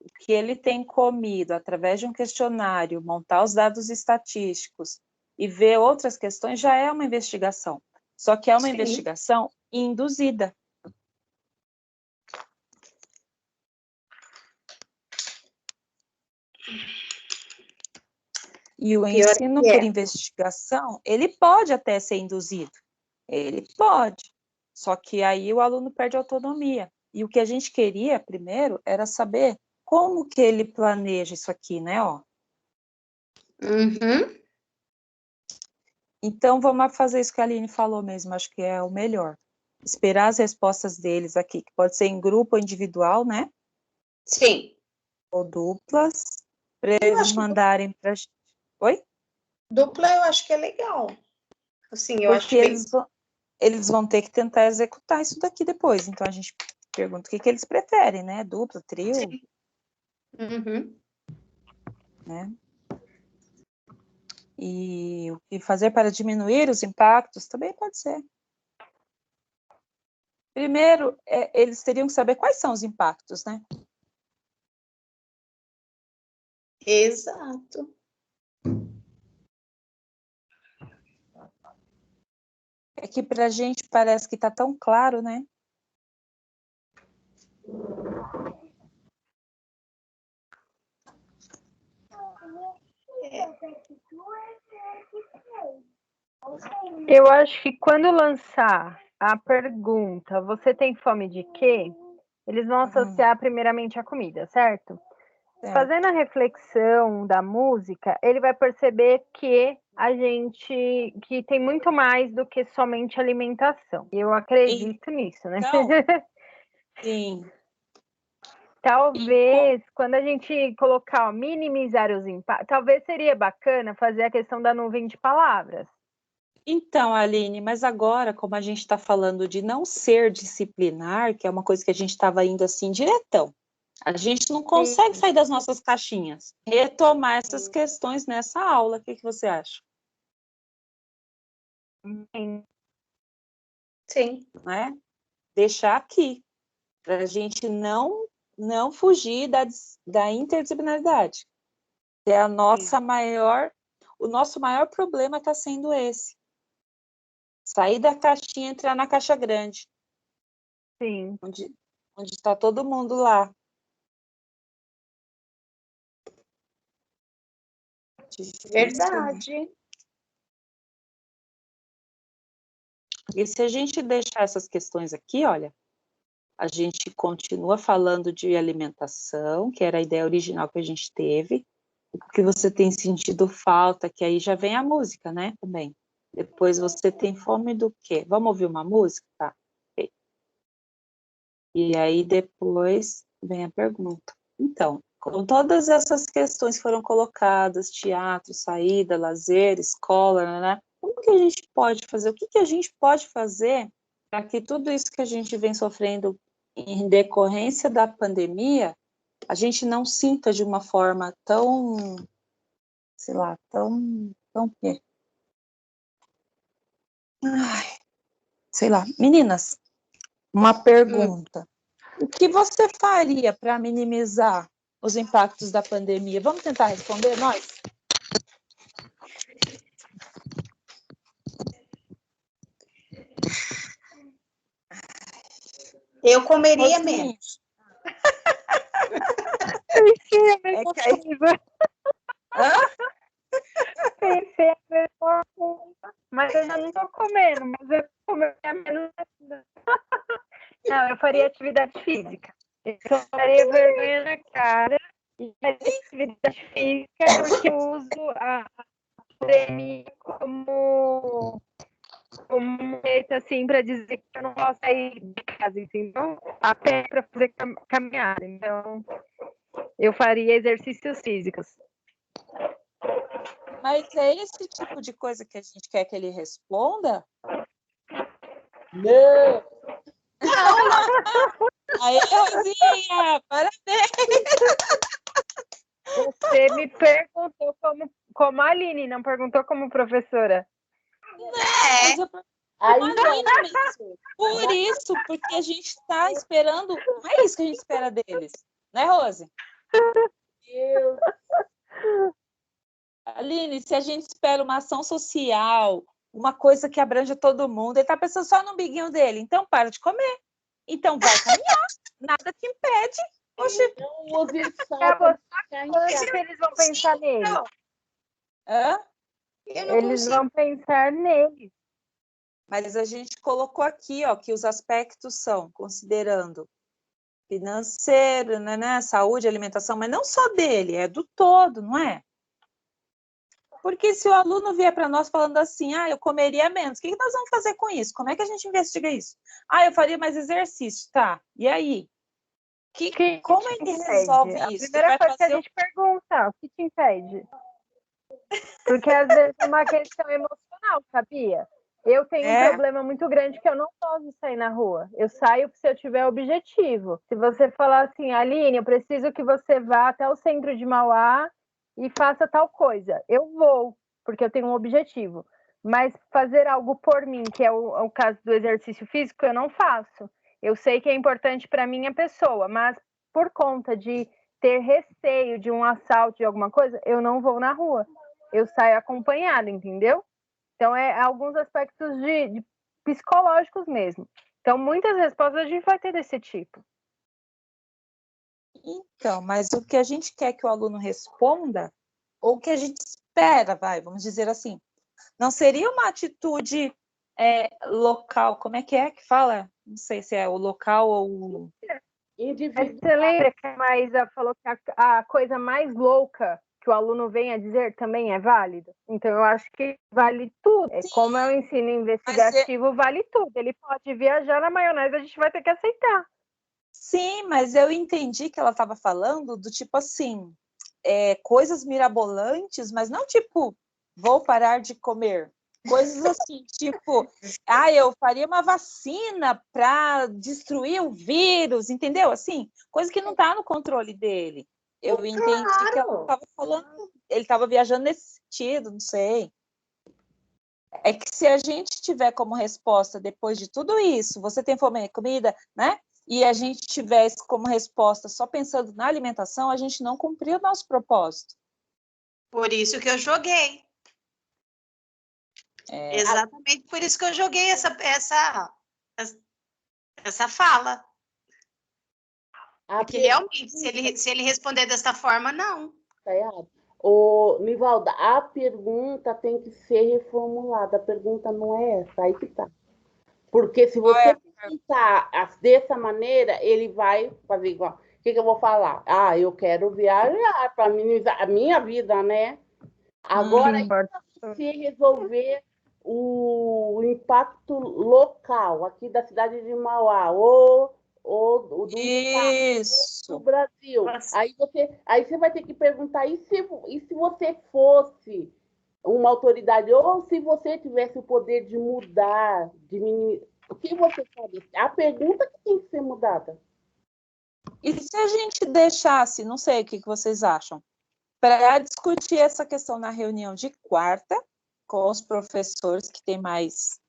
C: o que ele tem comido através de um questionário, montar os dados estatísticos e ver outras questões já é uma investigação. Só que é uma investigação induzida. E o ensino por investigação, ele pode até ser induzido. Ele pode. Só que aí o aluno perde autonomia. E o que a gente queria, primeiro, era saber como que ele planeja isso aqui, né? Ó.
B: Uhum.
C: Então, vamos fazer isso que a Aline falou mesmo, acho que é o melhor. Esperar as respostas deles aqui, que pode ser em grupo ou individual, né?
B: Sim.
C: Ou duplas, para eles mandarem para a gente. Oi?
B: Dupla eu acho que é legal. Assim, eu
C: Porque
B: acho
C: eles vão ter que tentar executar isso daqui depois. Então, a gente pergunta o que eles preferem, né? Dupla, trio?
B: Sim. Uhum.
C: Né? E o que fazer para diminuir os impactos também pode ser. Primeiro, eles teriam que saber quais são os impactos, né?
B: Exato.
C: É que para a gente parece que está tão claro, né?
D: Eu acho que quando lançar a pergunta, você tem fome de quê? Eles vão associar primeiramente a comida, certo? Fazendo a reflexão da música, ele vai perceber que que tem muito mais do que somente alimentação. Eu acredito nisso, né?
C: Então, sim.
D: Talvez, quando a gente colocar, minimizar os impactos, talvez seria bacana fazer a questão da nuvem de palavras.
C: Então, Aline, mas agora, como a gente está falando de não ser disciplinar, que é uma coisa que a gente estava indo assim diretão, a gente não consegue sair das nossas caixinhas. Retomar essas questões nessa aula, o que você acha?
B: Sim.
C: né? Deixar aqui, para a gente não fugir da interdisciplinaridade. Que é o nosso maior problema está sendo esse. Sair da caixinha e entrar na caixa grande.
D: Sim.
C: Onde está todo mundo lá. Difícil, né?
B: Verdade.
C: E se a gente deixar essas questões aqui, olha, a gente continua falando de alimentação, que era a ideia original que a gente teve, o que você tem sentido falta, que aí já vem a música, né, também. Depois você tem fome do quê? Vamos ouvir uma música? Tá. Okay. E aí depois vem a pergunta. Então, com todas essas questões que foram colocadas, teatro, saída, lazer, escola, né? Como que a gente pode fazer? O que que a gente pode fazer para que tudo isso que a gente vem sofrendo em decorrência da pandemia, a gente não sinta de uma forma tão, sei lá, tão quê? Ai, sei lá. Meninas, uma pergunta. O que você faria para minimizar os impactos da pandemia? Vamos tentar responder nós?
B: Eu comeria
C: Rosinha.
B: menos.
D: Pensei a mesma
C: É que aí-
D: coisa.
C: Hã?
D: Pensei a mesma coisa. Mas eu já não tô comendo, mas eu comeria menos ainda. Não, eu faria atividade física. Eu tomaria vergonha na cara e faria atividade física porque eu uso a pandemia como um jeito assim para dizer que eu não posso sair de casa, entendeu? A pé para fazer caminhada. Então, eu faria exercícios físicos.
C: Mas é esse tipo de coisa que a gente quer que ele responda?
A: Não,
C: Aí, Rosinha, parabéns!
D: Você me perguntou como a Aline, não perguntou como professora.
C: Mas eu
A: aí,
C: imagino isso. Por isso, porque a gente está esperando, não é isso que a gente espera deles, né, Rose?
A: Deus,
C: Aline, se a gente espera uma ação social, uma coisa que abranja todo mundo, ele está pensando só no biguinho dele, então para de comer. Então vai caminhar, nada te impede. Oxe,
A: não use sal
D: É
A: para
D: você
A: ficar em
D: quando
A: casa.
D: que eles vão pensar nele?
B: Não,
C: hã?
B: eu não
D: Eles
B: consigo.
D: vão pensar nele.
C: Mas a gente colocou aqui, ó, que os aspectos são, considerando financeiro, né, saúde, alimentação, mas não só dele, é do todo, não é? Porque se o aluno vier para nós falando assim, eu comeria menos, o que nós vamos fazer com isso? Como é que a gente investiga isso? Eu faria mais exercício, tá? E aí? Como ele resolve
D: A
C: isso? Ele
D: primeira
C: vai
D: coisa que a
C: fazer
D: gente pergunta, o que te impede? Porque às vezes é uma questão emocional, sabia? Eu tenho um problema muito grande que eu não posso sair na rua. Eu saio se eu tiver objetivo. Se você falar assim, Aline, eu preciso que você vá até o centro de Mauá e faça tal coisa. Eu vou, porque eu tenho um objetivo. Mas fazer algo por mim, que é o caso do exercício físico, eu não faço. Eu sei que é importante para minha pessoa, mas por conta de ter receio de um assalto, de alguma coisa, eu não vou na rua. Eu saio acompanhada, entendeu? Então, é alguns aspectos de psicológicos mesmo. Então, muitas respostas a gente vai ter desse tipo.
C: Então, mas o que a gente quer que o aluno responda, ou o que a gente espera, vamos dizer assim, não seria uma atitude local, como é que fala? Não sei se é o local ou o...
A: indivíduo.
D: Você lembra que a Maísa falou que a coisa mais louca que o aluno vem a dizer também é válida? Então, eu acho que vale tudo. Como é o ensino investigativo, vale tudo. Ele pode viajar na maionese, a gente vai ter que aceitar.
C: Sim, mas eu entendi que ela estava falando do tipo assim, coisas mirabolantes, mas não tipo, vou parar de comer. Coisas assim, tipo, eu faria uma vacina para destruir o vírus, entendeu? Assim, coisa que não está no controle dele. Eu entendi que ela estava falando, ele estava viajando nesse sentido, não sei. É que se a gente tiver como resposta, depois de tudo isso, você tem fome de comida, né? E a gente tivesse como resposta só pensando na alimentação, a gente não cumpriu o nosso propósito.
B: Por isso que eu joguei. Exatamente por isso que eu joguei essa fala. Porque realmente, se ele responder dessa forma, não.
A: Tá errado. Ô, Nivalda, a pergunta tem que ser reformulada. A pergunta não é essa, aí que tá. Porque se você perguntar dessa maneira, ele vai fazer igual. O que eu vou falar? Ah, eu quero viajar para minimizar a minha vida, né? Agora, se resolver o impacto local aqui da cidade de Mauá ou do estado do Brasil, aí você vai ter que perguntar, e se você fosse uma autoridade, ou se você tivesse o poder de mudar, de minimizar, o que você faria? A pergunta que tem que ser mudada.
C: E se a gente deixasse, não sei o que vocês acham, para discutir essa questão na reunião de quarta, com os professores que têm mais...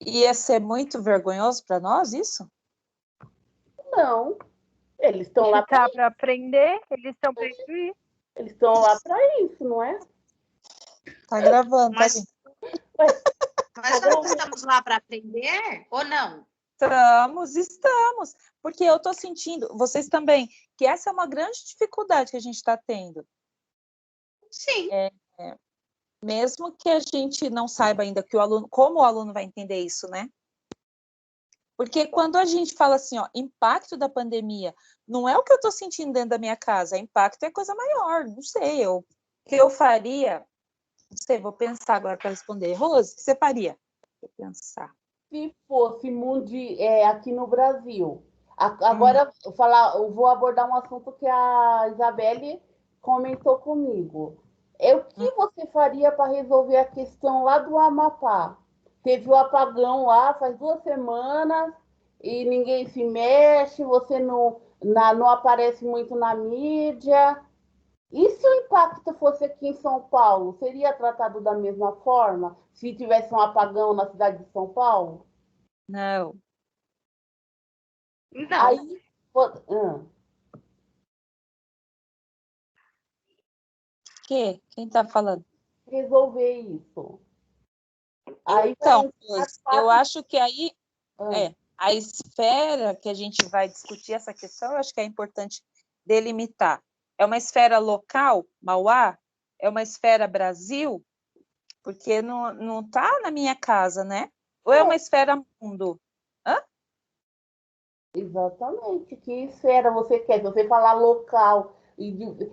C: Ia ser muito vergonhoso para nós isso?
A: Não. Eles estão lá
D: para aprender, eles estão para instruir.
A: Eles estão lá para isso, não é?
C: Tá gravando,
B: mas,
C: tá, gente?
B: Mas nós estamos lá para aprender ou não?
C: Estamos. Porque eu estou sentindo, vocês também, que essa é uma grande dificuldade que a gente está tendo.
B: Sim.
C: Mesmo que a gente não saiba ainda que como o aluno vai entender isso, né? Porque quando a gente fala assim, ó, impacto da pandemia, não é o que eu estou sentindo dentro da minha casa, impacto é coisa maior, não sei, o que eu faria, não sei, vou pensar agora para responder. Rose, o que você faria? Vou pensar.
A: Se fosse aqui no Brasil, agora eu vou abordar um assunto que a Isabelle comentou comigo. O que você faria para resolver a questão lá do Amapá? Teve o apagão lá faz 2 semanas e ninguém se mexe, você não aparece muito na mídia. E se o impacto fosse aqui em São Paulo, seria tratado da mesma forma? Se tivesse um apagão na cidade de São Paulo?
C: Não.
B: Não.
A: Aí,
C: Quem está falando?
A: resolver isso. Aí
C: então, eu acho que aí a esfera que a gente vai discutir essa questão, eu acho que é importante delimitar. É uma esfera local, Mauá? É uma esfera Brasil? Porque não está na minha casa, né? Ou é uma esfera mundo? Hã?
A: Exatamente. Que esfera você quer? Se você falar local,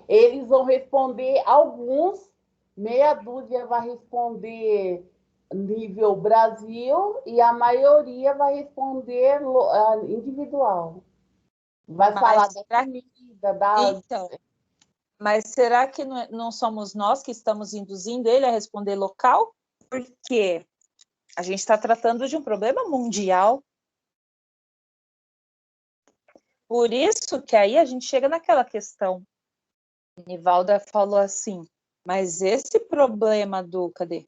A: eles vão responder, alguns, meia dúzia vai responder nível Brasil e a maioria vai responder individual. Vai falar da comida,
C: Então, mas será que não somos nós que estamos induzindo ele a responder local? Porque a gente está tratando de um problema mundial. Por isso que aí a gente chega naquela questão. Nivalda falou assim, mas esse problema cadê?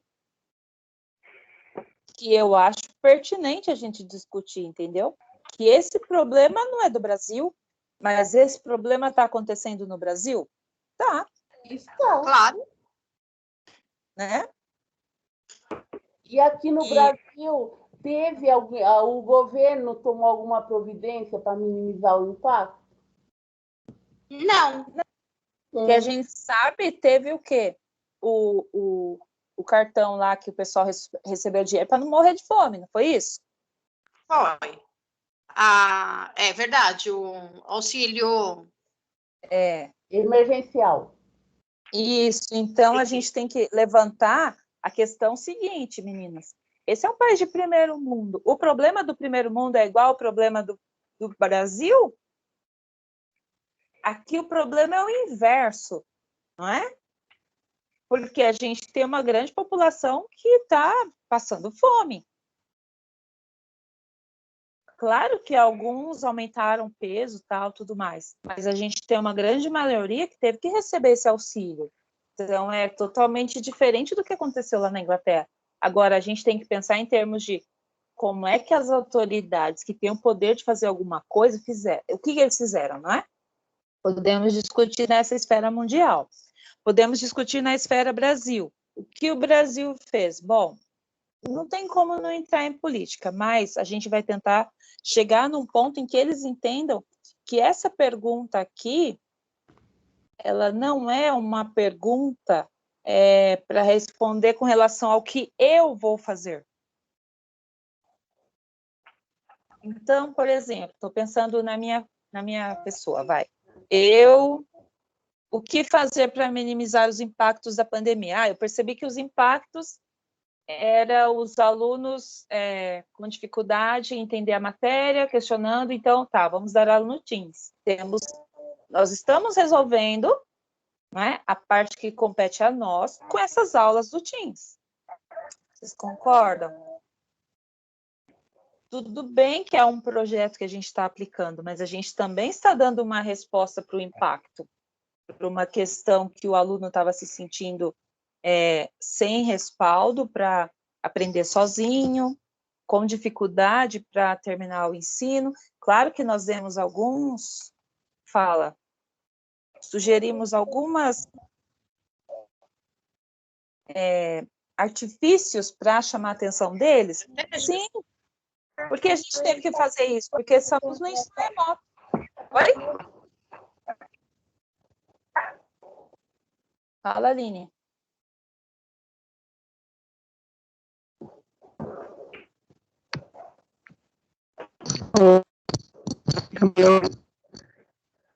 C: Que eu acho pertinente a gente discutir, entendeu? Que esse problema não é do Brasil, mas esse problema está acontecendo no Brasil? Tá.
A: Está.
B: Claro.
C: Né?
A: E aqui no Brasil, o governo tomou alguma providência para minimizar o impacto?
B: Não.
C: Que a gente sabe, teve o quê? O cartão lá que o pessoal recebeu dinheiro para não morrer de fome, não foi isso?
B: Foi. É verdade, o auxílio
A: emergencial.
C: Isso, então a gente tem que levantar a questão seguinte, meninas. Esse é um país de primeiro mundo. O problema do primeiro mundo é igual ao problema do Brasil? Aqui o problema é o inverso, não é? Porque a gente tem uma grande população que está passando fome. Claro que alguns aumentaram peso, tal, tudo mais, mas a gente tem uma grande maioria que teve que receber esse auxílio. Então, é totalmente diferente do que aconteceu lá na Inglaterra. Agora, a gente tem que pensar em termos de como é que as autoridades que têm o poder de fazer alguma coisa fizeram. O que eles fizeram, não é? Podemos discutir nessa esfera mundial. Podemos discutir na esfera Brasil. O que o Brasil fez? Bom, não tem como não entrar em política, mas a gente vai tentar chegar num ponto em que eles entendam que essa pergunta aqui, ela não é uma pergunta para responder com relação ao que eu vou fazer. Então, por exemplo, estou pensando na minha pessoa, vai. O que fazer para minimizar os impactos da pandemia? Eu percebi que os impactos eram os alunos com dificuldade em entender a matéria, questionando, então, tá, vamos dar aula no Teams. Nós estamos resolvendo, né, a parte que compete a nós com essas aulas do Teams. Vocês concordam? Tudo bem que é um projeto que a gente está aplicando, mas a gente também está dando uma resposta para o impacto, para uma questão que o aluno estava se sentindo sem respaldo para aprender sozinho, com dificuldade para terminar o ensino. Claro que nós demos sugerimos algumas artifícios para chamar a atenção deles. Sim, porque a gente teve que fazer isso, porque estamos no ensino remoto. Oi? Fala, Aline.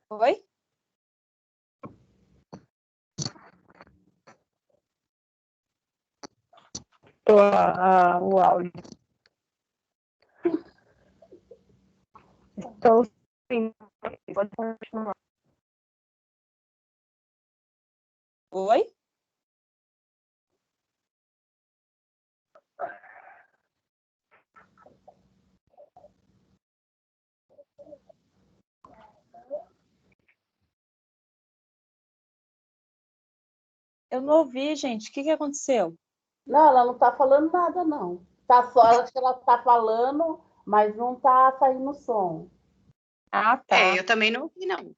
C: Oi?
D: O áudio. Estou sim. Pode continuar.
C: Oi? Eu não ouvi, gente. O que aconteceu?
A: Não, ela não está falando nada, não. Tá só, acho que ela está falando, mas não está saindo som.
C: Ah, tá.
B: Eu também não ouvi, não.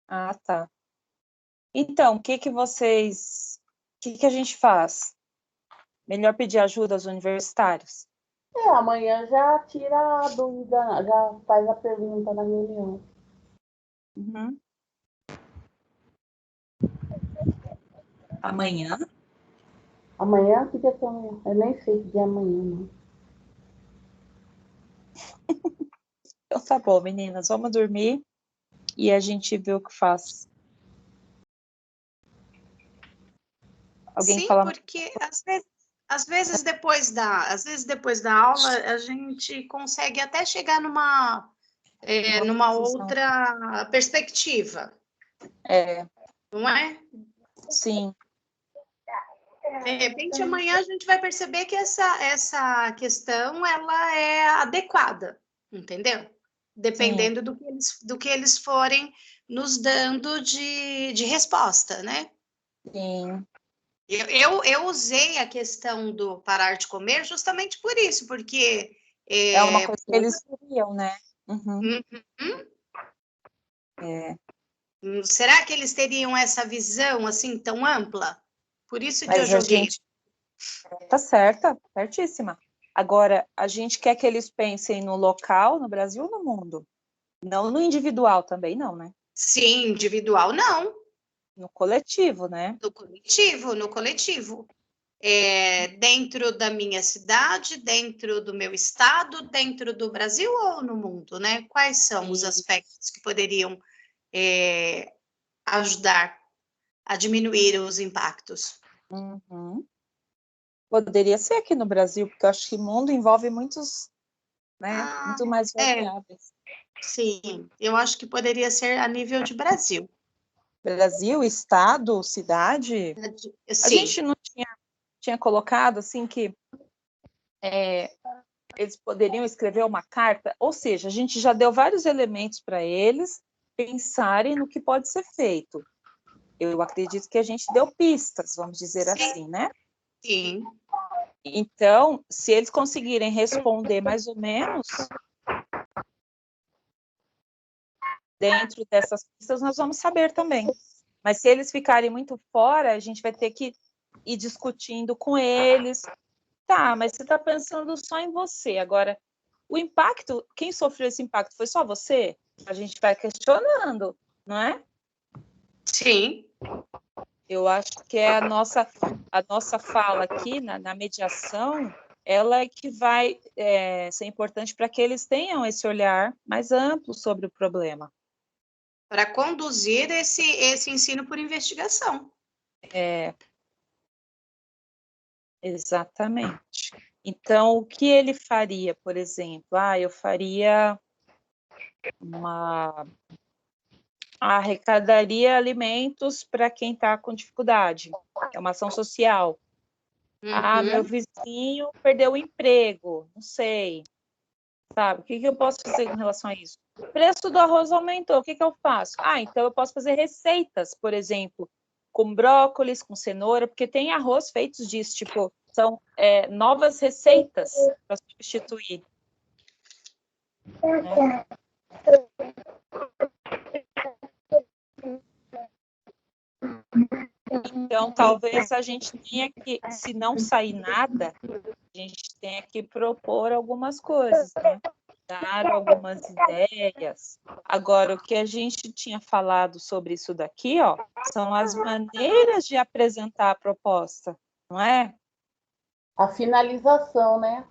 C: Ah, tá. Então, o que a gente faz? Melhor pedir ajuda aos universitários?
A: Amanhã já tira a dúvida, já faz a pergunta na reunião.
C: Uhum. Amanhã?
A: Amanhã? Que dia que é amanhã? Eu nem sei que dia é amanhã, não.
C: Então tá bom, meninas. Vamos dormir e a gente vê o que faz. Alguém
B: Sim,
C: fala...
B: porque às vezes depois da aula a gente consegue até chegar numa outra perspectiva, não é?
C: Sim.
B: De repente amanhã a gente vai perceber que essa questão ela é adequada, entendeu? Dependendo do que eles forem nos dando de resposta, né?
C: Sim.
B: Eu usei a questão do parar de comer justamente por isso, porque...
C: É uma coisa que eles queriam, né? Uhum.
B: Será que eles teriam essa visão assim tão ampla? Por isso que eu
C: Mas a
B: joguei.
C: gente... Tá certa, certíssima. Agora, a gente quer que eles pensem no local, no Brasil ou no mundo? Não no individual também, não, né?
B: Sim, individual não.
C: No coletivo, né?
B: No coletivo. Dentro da minha cidade, dentro do meu estado, dentro do Brasil ou no mundo, né? Quais são os aspectos que poderiam ajudar a diminuir os impactos?
C: Uhum. Poderia ser aqui no Brasil, porque eu acho que o mundo envolve muitos, né? Muito mais variáveis.
B: Sim, eu acho que poderia ser a nível de Brasil.
C: Brasil, estado, cidade.
B: Sim.
C: A gente não tinha colocado assim que eles poderiam escrever uma carta, ou seja, a gente já deu vários elementos para eles pensarem no que pode ser feito. Eu acredito que a gente deu pistas, vamos dizer
B: Sim.
C: assim, né?
B: Sim.
C: Então, se eles conseguirem responder mais ou menos dentro dessas pistas, nós vamos saber também. Mas se eles ficarem muito fora, a gente vai ter que ir discutindo com eles. Tá, mas você está pensando só em você. Agora, o impacto, quem sofreu esse impacto foi só você? A gente vai questionando, não é?
B: Sim.
C: Eu acho que é a nossa fala aqui na mediação, ela é que vai ser importante para que eles tenham esse olhar mais amplo sobre o problema.
B: Para conduzir esse ensino por investigação.
C: Exatamente. Então, o que ele faria, por exemplo? Eu faria arrecadaria alimentos para quem está com dificuldade. É uma ação social. Meu vizinho perdeu o emprego, não sei. Sabe? O que eu posso fazer com relação a isso? O preço do arroz aumentou, o que eu faço? Então eu posso fazer receitas, por exemplo, com brócolis, com cenoura, porque tem arroz feitos disso, tipo, são novas receitas para substituir. Né? Então, talvez a gente tenha que, se não sair nada, a gente tenha que propor algumas coisas, né? Dar algumas ideias. Agora, o que a gente tinha falado sobre isso daqui, são as maneiras de apresentar a proposta, não é?
A: A finalização, né?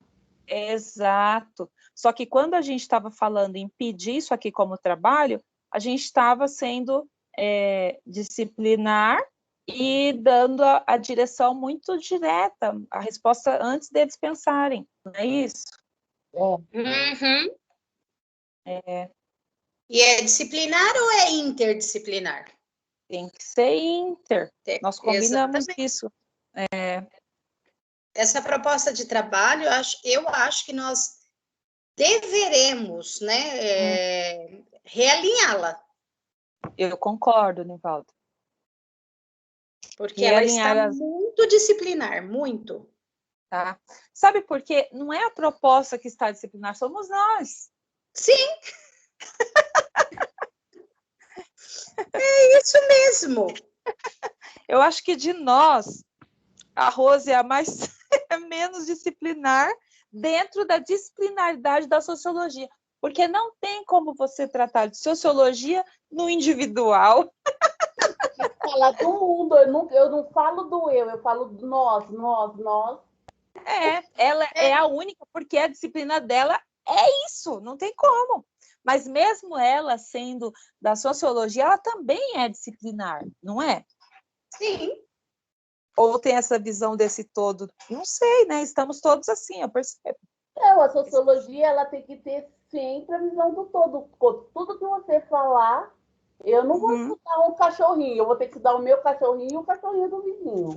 C: Exato. Só que quando a gente estava falando em pedir isso aqui como trabalho, a gente estava sendo disciplinar e dando a direção muito direta, a resposta antes deles pensarem, não é isso?
B: E é disciplinar ou é interdisciplinar?
C: Tem que ser inter. Nós combinamos isso.
B: Essa proposta de trabalho, eu acho que nós deveremos, né, realinhá-la.
C: Eu concordo, Nivaldo.
B: Porque ela está muito disciplinar, muito.
C: Tá? Sabe por quê? Não é a proposta que está disciplinar, somos nós.
B: Sim. É isso mesmo.
C: Eu acho que de nós, a Rose é a menos disciplinar dentro da disciplinaridade da sociologia. Porque não tem como você tratar de sociologia no individual.
A: Falar do mundo, eu não falo do eu falo do nós.
C: Ela é a única, porque a disciplina dela é isso, não tem como. Mas mesmo ela sendo da sociologia, ela também é disciplinar, não é?
B: Sim.
C: Ou tem essa visão desse todo? Não sei, né? Estamos todos assim, eu percebo.
A: A sociologia ela tem que ter sempre a visão do todo. Tudo que você falar, eu não vou estudar um cachorrinho, eu vou ter que estudar o meu cachorrinho e o cachorrinho do vizinho.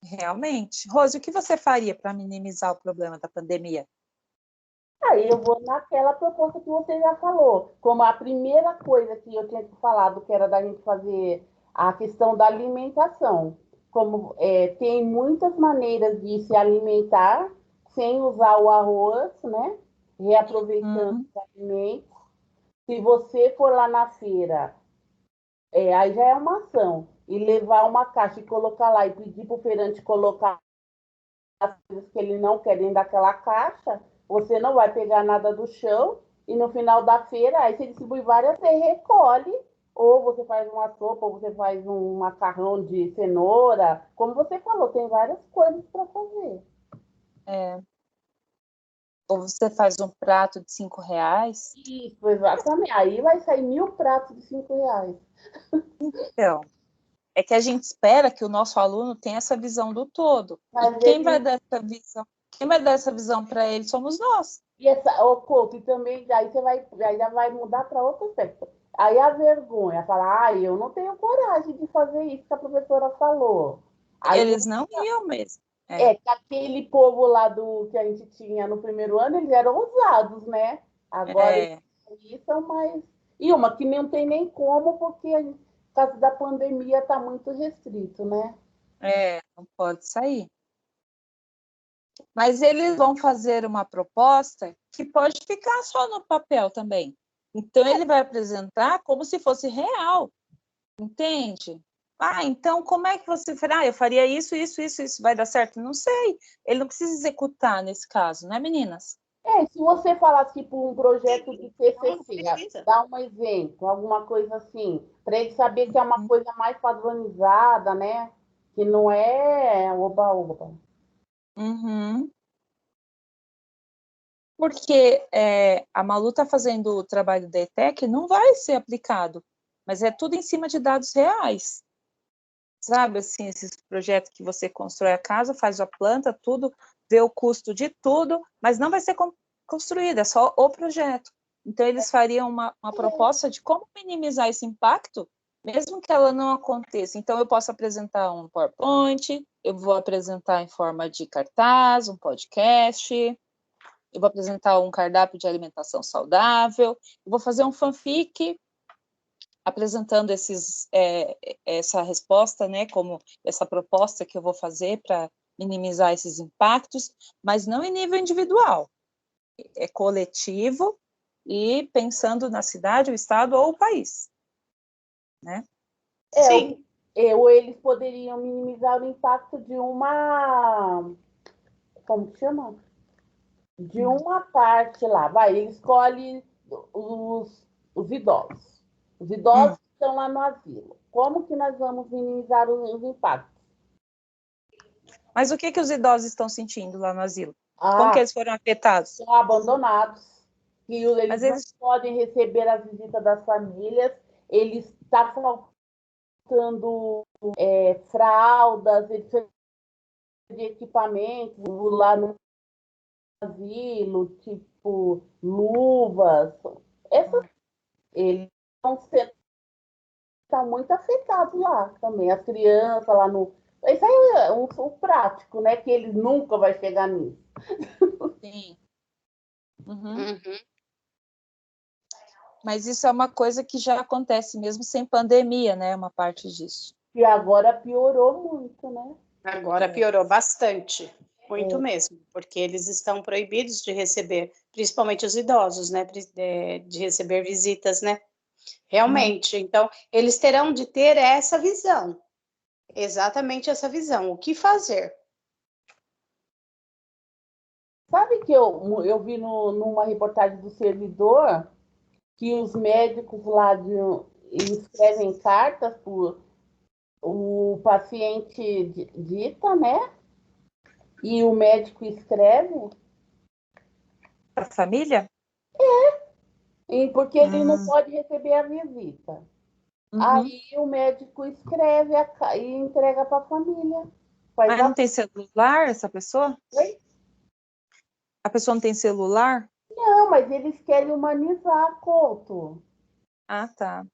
C: Realmente. Rose, o que você faria para minimizar o problema da pandemia?
A: Aí eu vou naquela proposta que você já falou. Como a primeira coisa que eu tinha falado, que era da gente fazer a questão da alimentação. Como tem muitas maneiras de se alimentar sem usar o arroz, né? Reaproveitando os alimentos. Se você for lá na feira, aí já é uma ação. E levar uma caixa e colocar lá e pedir para o feirante colocar as coisas que ele não quer dentro daquela caixa, você não vai pegar nada do chão e no final da feira, aí você distribui várias, você recolhe, ou você faz uma sopa, ou você faz um macarrão de cenoura. Como você falou, tem várias coisas para fazer.
C: Ou você faz um prato de R$5?
A: Isso, exatamente. Aí vai sair 1000 pratos de R$5.
C: Então, é que a gente espera que o nosso aluno tenha essa visão do todo.
A: Mas
C: e quem vai dar essa visão para ele somos nós.
A: E Couto, e também aí você já vai mudar para outro aspecto. Aí a vergonha, falar, eu não tenho coragem de fazer isso que a professora falou. Aí
C: Eles não iam mesmo.
A: que aquele povo lá que a gente tinha no primeiro ano, eles eram ousados, né? Agora eles são mais. E uma que não tem nem como, porque por causa da pandemia está muito restrito, né?
C: Não pode sair. Mas eles vão fazer uma proposta que pode ficar só no papel também. Então, ele vai apresentar como se fosse real, entende? Então, como é que você fará? Eu faria isso, isso, isso, isso. Vai dar certo? Não sei. Ele não precisa executar nesse caso, né, meninas?
A: Se você falasse tipo um projeto de
B: Não
A: TCC,
B: precisa.
A: dá um exemplo, alguma coisa assim, para ele saber que é uma coisa mais padronizada, né? Que não é oba-oba.
C: Uhum. Porque a Malu está fazendo o trabalho da ETEC, não vai ser aplicado, mas é tudo em cima de dados reais. Sabe, assim, esses projetos que você constrói a casa, faz a planta, tudo, vê o custo de tudo, mas não vai ser construído, é só o projeto. Então, eles fariam uma proposta de como minimizar esse impacto, mesmo que ela não aconteça. Então, eu posso apresentar um PowerPoint, eu vou apresentar em forma de cartaz, um podcast, eu vou apresentar um cardápio de alimentação saudável, eu vou fazer um fanfic apresentando essa resposta, né, como essa proposta que eu vou fazer para minimizar esses impactos, mas não em nível individual, é coletivo e pensando na cidade, o estado ou o país, né?
B: Sim.
A: Ou eles poderiam minimizar o impacto de uma, como que chama? De uma parte lá, ele escolhe os idosos. Os idosos que estão lá no asilo. Como que nós vamos minimizar os impactos?
C: Mas o que os idosos estão sentindo lá no asilo? Como que eles foram afetados?
A: São abandonados, que eles não
C: eles...
A: podem receber a visita das famílias, eles estão faltando fraldas, de equipamentos lá no asilo, tipo luvas. Eles estão muito afetados lá também. As crianças lá no. Isso aí é o prático, né? Que eles nunca vão chegar nisso.
C: Sim. Uhum. Mas isso é uma coisa que já acontece mesmo sem pandemia, né? Uma parte disso.
A: E agora piorou muito, né?
B: Agora piorou bastante, muito mesmo, porque eles estão proibidos de receber, principalmente os idosos, né? De receber visitas, né? Realmente. Então, eles terão de ter essa visão, exatamente essa visão. O que fazer?
A: Sabe que eu vi numa reportagem do servidor que os médicos lá escrevem cartas por o paciente dita, né? E o médico escreve,
C: A família?
A: porque ele não pode receber a visita. Aí o médico escreve e entrega para a família.
C: Mas não tem celular essa pessoa?
A: Oi?
C: A pessoa não tem celular?
A: Não, mas eles querem humanizar, Couto.
C: Ah, tá.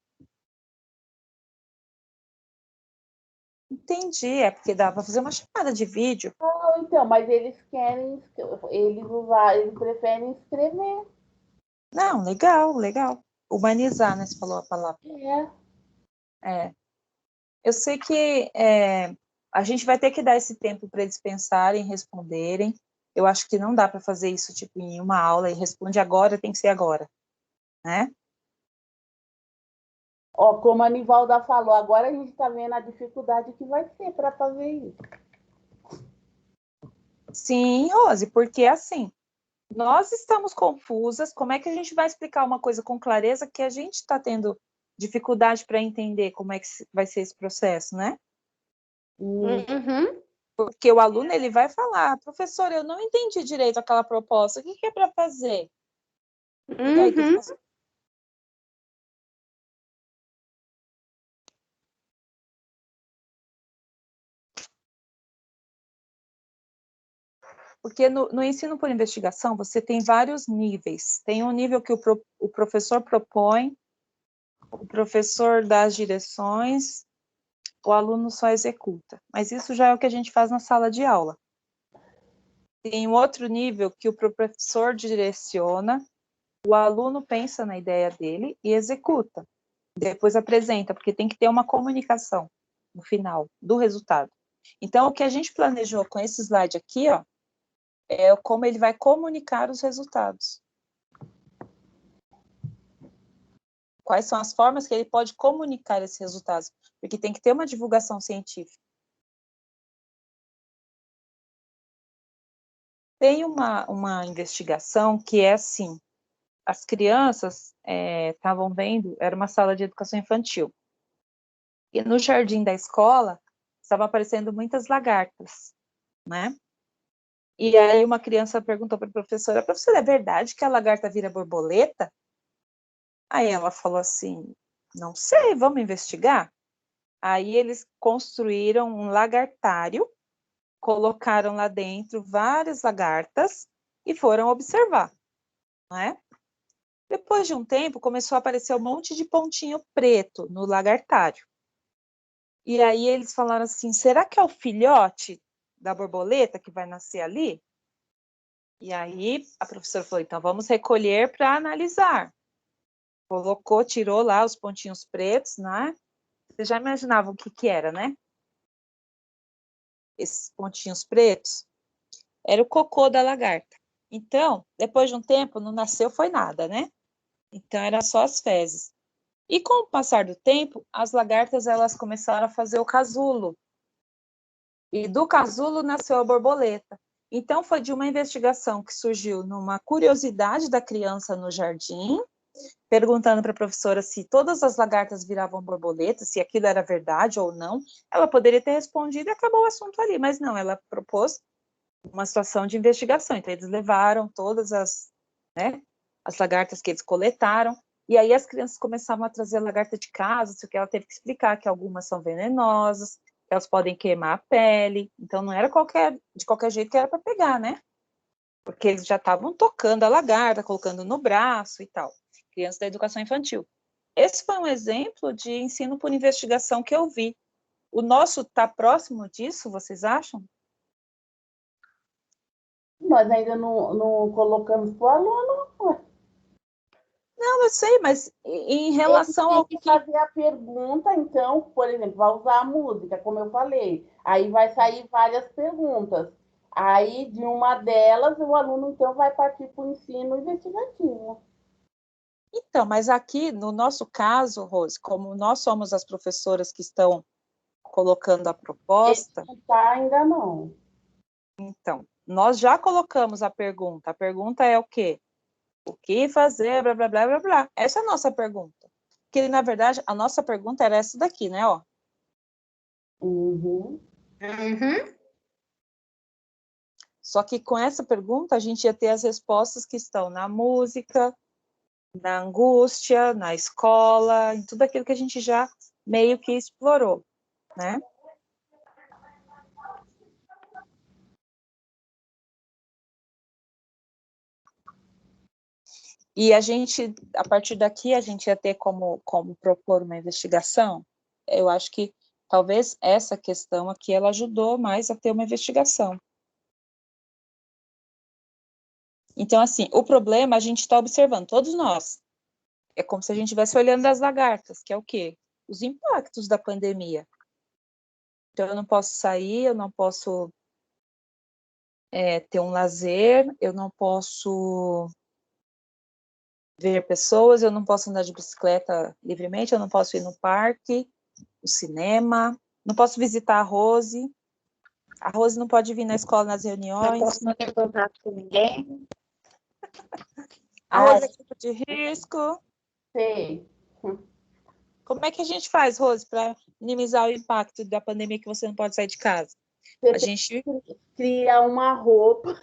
C: Entendi, é porque dá para fazer uma chamada de vídeo.
A: Não, então, mas eles preferem escrever.
C: Não, legal, legal. Humanizar, né? Você falou a palavra.
A: É.
C: Eu sei que a gente vai ter que dar esse tempo para eles pensarem, responderem. Eu acho que não dá para fazer isso tipo em uma aula e responde agora, tem que ser agora, né?
A: Ó, como a Nivalda falou, agora a gente está vendo a dificuldade que vai ser para fazer isso.
C: Sim, Rose, porque assim, nós estamos confusas, como é que a gente vai explicar uma coisa com clareza que a gente está tendo dificuldade para entender como é que vai ser esse processo, né?
B: Uhum.
C: Porque o aluno ele vai falar, professor, eu não entendi direito aquela proposta, o que é para fazer? E aí, o que você... Porque no ensino por investigação, você tem vários níveis. Tem um nível que o professor propõe, o professor dá as direções, o aluno só executa. Mas isso já é o que a gente faz na sala de aula. Tem um outro nível que o professor direciona, O aluno pensa na ideia dele e executa. Depois apresenta, porque tem que ter uma comunicação no final do resultado. Então, o que a gente planejou com esse slide aqui, ó, é como ele vai comunicar os resultados. Quais são as formas que ele pode comunicar esses resultados? Porque tem que ter uma divulgação científica. Tem uma investigação que é assim, as crianças estavam vendo, era uma sala de educação infantil, e no jardim da escola estavam aparecendo muitas lagartas, né? E aí uma criança perguntou para a professora, é verdade que a lagarta vira borboleta? Aí ela falou assim, não sei, vamos investigar? Aí eles construíram um lagartário, colocaram lá dentro várias lagartas e foram observar, não é? Depois de um tempo, começou a aparecer um monte de pontinho preto no lagartário. E aí eles falaram assim, será que é o filhote da borboleta que vai nascer ali? E aí a professora falou, então vamos recolher para analisar. Colocou, tirou lá os pontinhos pretos, né? Você já imaginava o que era, né? Esses pontinhos pretos? Era o cocô da lagarta. Então, depois de um tempo, não nasceu foi nada, né? Então, era só as fezes. E com o passar do tempo, as lagartas elas começaram a fazer o casulo. E do casulo nasceu a borboleta. Então, foi de uma investigação que surgiu numa curiosidade da criança no jardim, perguntando para a professora se todas as lagartas viravam borboletas, se aquilo era verdade ou não. Ela poderia ter respondido e acabou o assunto ali, mas não, ela propôs uma situação de investigação. Então, eles levaram todas as lagartas que eles coletaram, e aí as crianças começavam a trazer lagarta de casa, que ela teve que explicar que algumas são venenosas, que elas podem queimar a pele, então não era de qualquer jeito que era para pegar, né? Porque eles já estavam tocando a lagarta, colocando no braço e tal. Crianças da educação infantil. Esse foi um exemplo de ensino por investigação que eu vi. O nosso está próximo disso, vocês acham?
A: Nós ainda não colocamos para o aluno.
C: Não, eu sei, mas em relação ao
A: que fazer a pergunta, então, por exemplo, vai usar a música, como eu falei. Aí vai sair várias perguntas. Aí, de uma delas, o aluno, então, vai partir para o ensino investigativo.
C: Então, mas aqui, no nosso caso, Rose, como nós somos as professoras que estão colocando a proposta...
A: Ainda não.
C: Então, nós já colocamos a pergunta. A pergunta é o quê? O que fazer, blá, blá, blá, blá, blá. Essa é a nossa pergunta. Porque, na verdade, a nossa pergunta era essa daqui, né? Ó.
A: Uhum.
B: Uhum.
C: Só que com essa pergunta, a gente ia ter as respostas que estão na música, na angústia, na escola, em tudo aquilo que a gente já meio que explorou, né? E a gente, a partir daqui, a gente ia ter como propor uma investigação. Eu acho que talvez essa questão aqui, ela ajudou mais a ter uma investigação. Então, assim, o problema a gente está observando, todos nós. É como se a gente estivesse olhando as lagartas, que é o quê? Os impactos da pandemia. Então, eu não posso sair, eu não posso ter um lazer, eu não posso ver pessoas, eu não posso andar de bicicleta livremente, eu não posso ir no parque, no cinema, não posso visitar a Rose não pode vir na escola nas reuniões.
B: Não posso manter contato com ninguém.
C: A Rose é grupo de risco.
A: Sei.
C: Como é que a gente faz, Rose, para minimizar o impacto da pandemia que você não pode sair de casa?
A: A gente cria uma roupa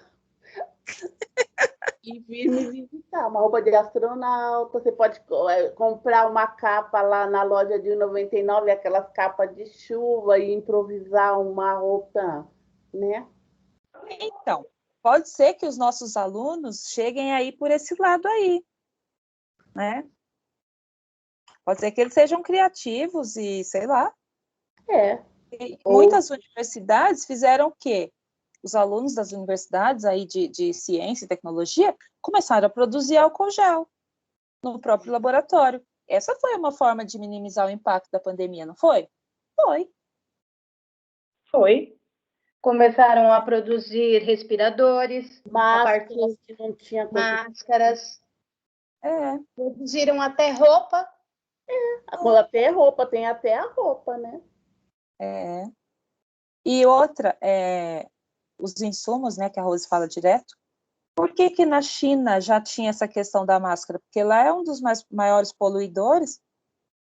A: e vir me visitar, uma roupa de astronauta. Você pode comprar uma capa lá na loja de 99, aquelas capas de chuva, e improvisar uma roupa, né?
C: Então, pode ser que os nossos alunos cheguem aí por esse lado aí, né? Pode ser que eles sejam criativos e, sei lá. Muitas universidades fizeram o quê? Os alunos das universidades aí de ciência e tecnologia começaram a produzir álcool gel no próprio laboratório. Essa foi uma forma de minimizar o impacto da pandemia, não foi? Foi.
B: Foi. Começaram a produzir respiradores,
A: Máscaras que não tinha
B: máscaras, produziram até roupa.
A: Até roupa, tem até a roupa, né?
C: E outra, os insumos, né, que a Rose fala direto. Por que na China já tinha essa questão da máscara? Porque lá é um dos maiores poluidores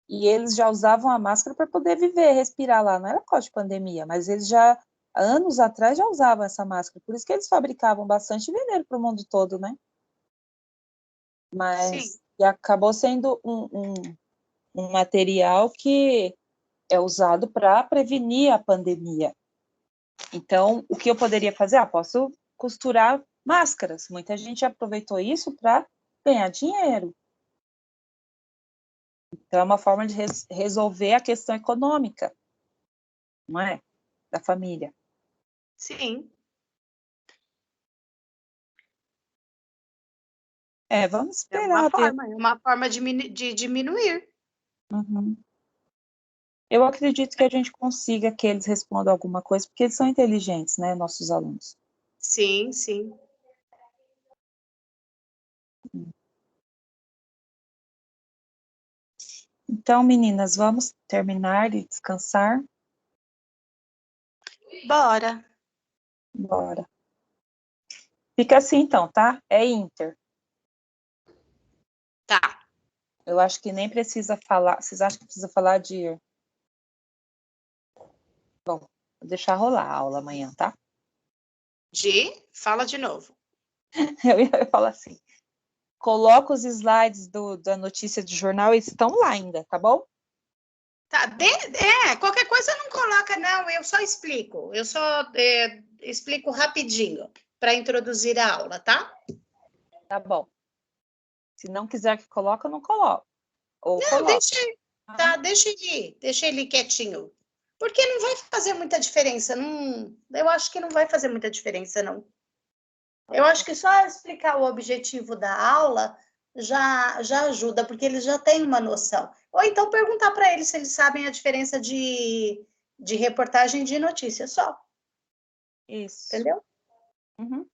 C: e eles já usavam a máscara para poder viver, respirar lá. Não era por causa de pandemia, mas eles já, anos atrás, já usavam essa máscara. Por isso que eles fabricavam bastante e venderam para o mundo todo, né? Mas e acabou sendo um material que é usado para prevenir a pandemia. Então, o que eu poderia fazer? Posso costurar máscaras. Muita gente aproveitou isso para ganhar dinheiro. Então, é uma forma de resolver a questão econômica, não é? Da família.
B: Sim.
C: Vamos esperar.
B: É uma forma de diminuir.
C: Uhum. Eu acredito que a gente consiga que eles respondam alguma coisa, porque eles são inteligentes, né, nossos alunos.
B: Sim, sim.
C: Então, meninas, vamos terminar e descansar?
B: Bora.
C: Bora. Fica assim, então, tá? É Inter.
B: Tá.
C: Eu acho que nem precisa falar. Vocês acham que precisa falar de... Bom, vou deixar rolar a aula amanhã, tá?
B: Fala de novo.
C: Eu ia falar assim. Coloca os slides da notícia de jornal, eles estão lá ainda, tá bom?
B: Tá, qualquer coisa não coloca, não, eu só explico. Eu só explico rapidinho para introduzir a aula, tá?
C: Tá bom. Se não quiser que coloque, eu não coloco. Ou
B: não,
C: coloco.
B: deixa ele quietinho. Porque não vai fazer muita diferença, não, eu acho que não vai fazer muita diferença, não. Eu acho que só explicar o objetivo da aula já ajuda, porque eles já têm uma noção. Ou então perguntar para eles se eles sabem a diferença de reportagem e de notícia só.
C: Isso.
B: Entendeu?
C: Uhum.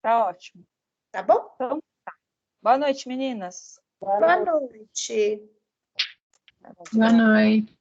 C: Tá ótimo.
B: Tá bom?
C: Então, tá. Boa noite, meninas.
B: Boa noite.
C: Tá bom.
E: Boa noite.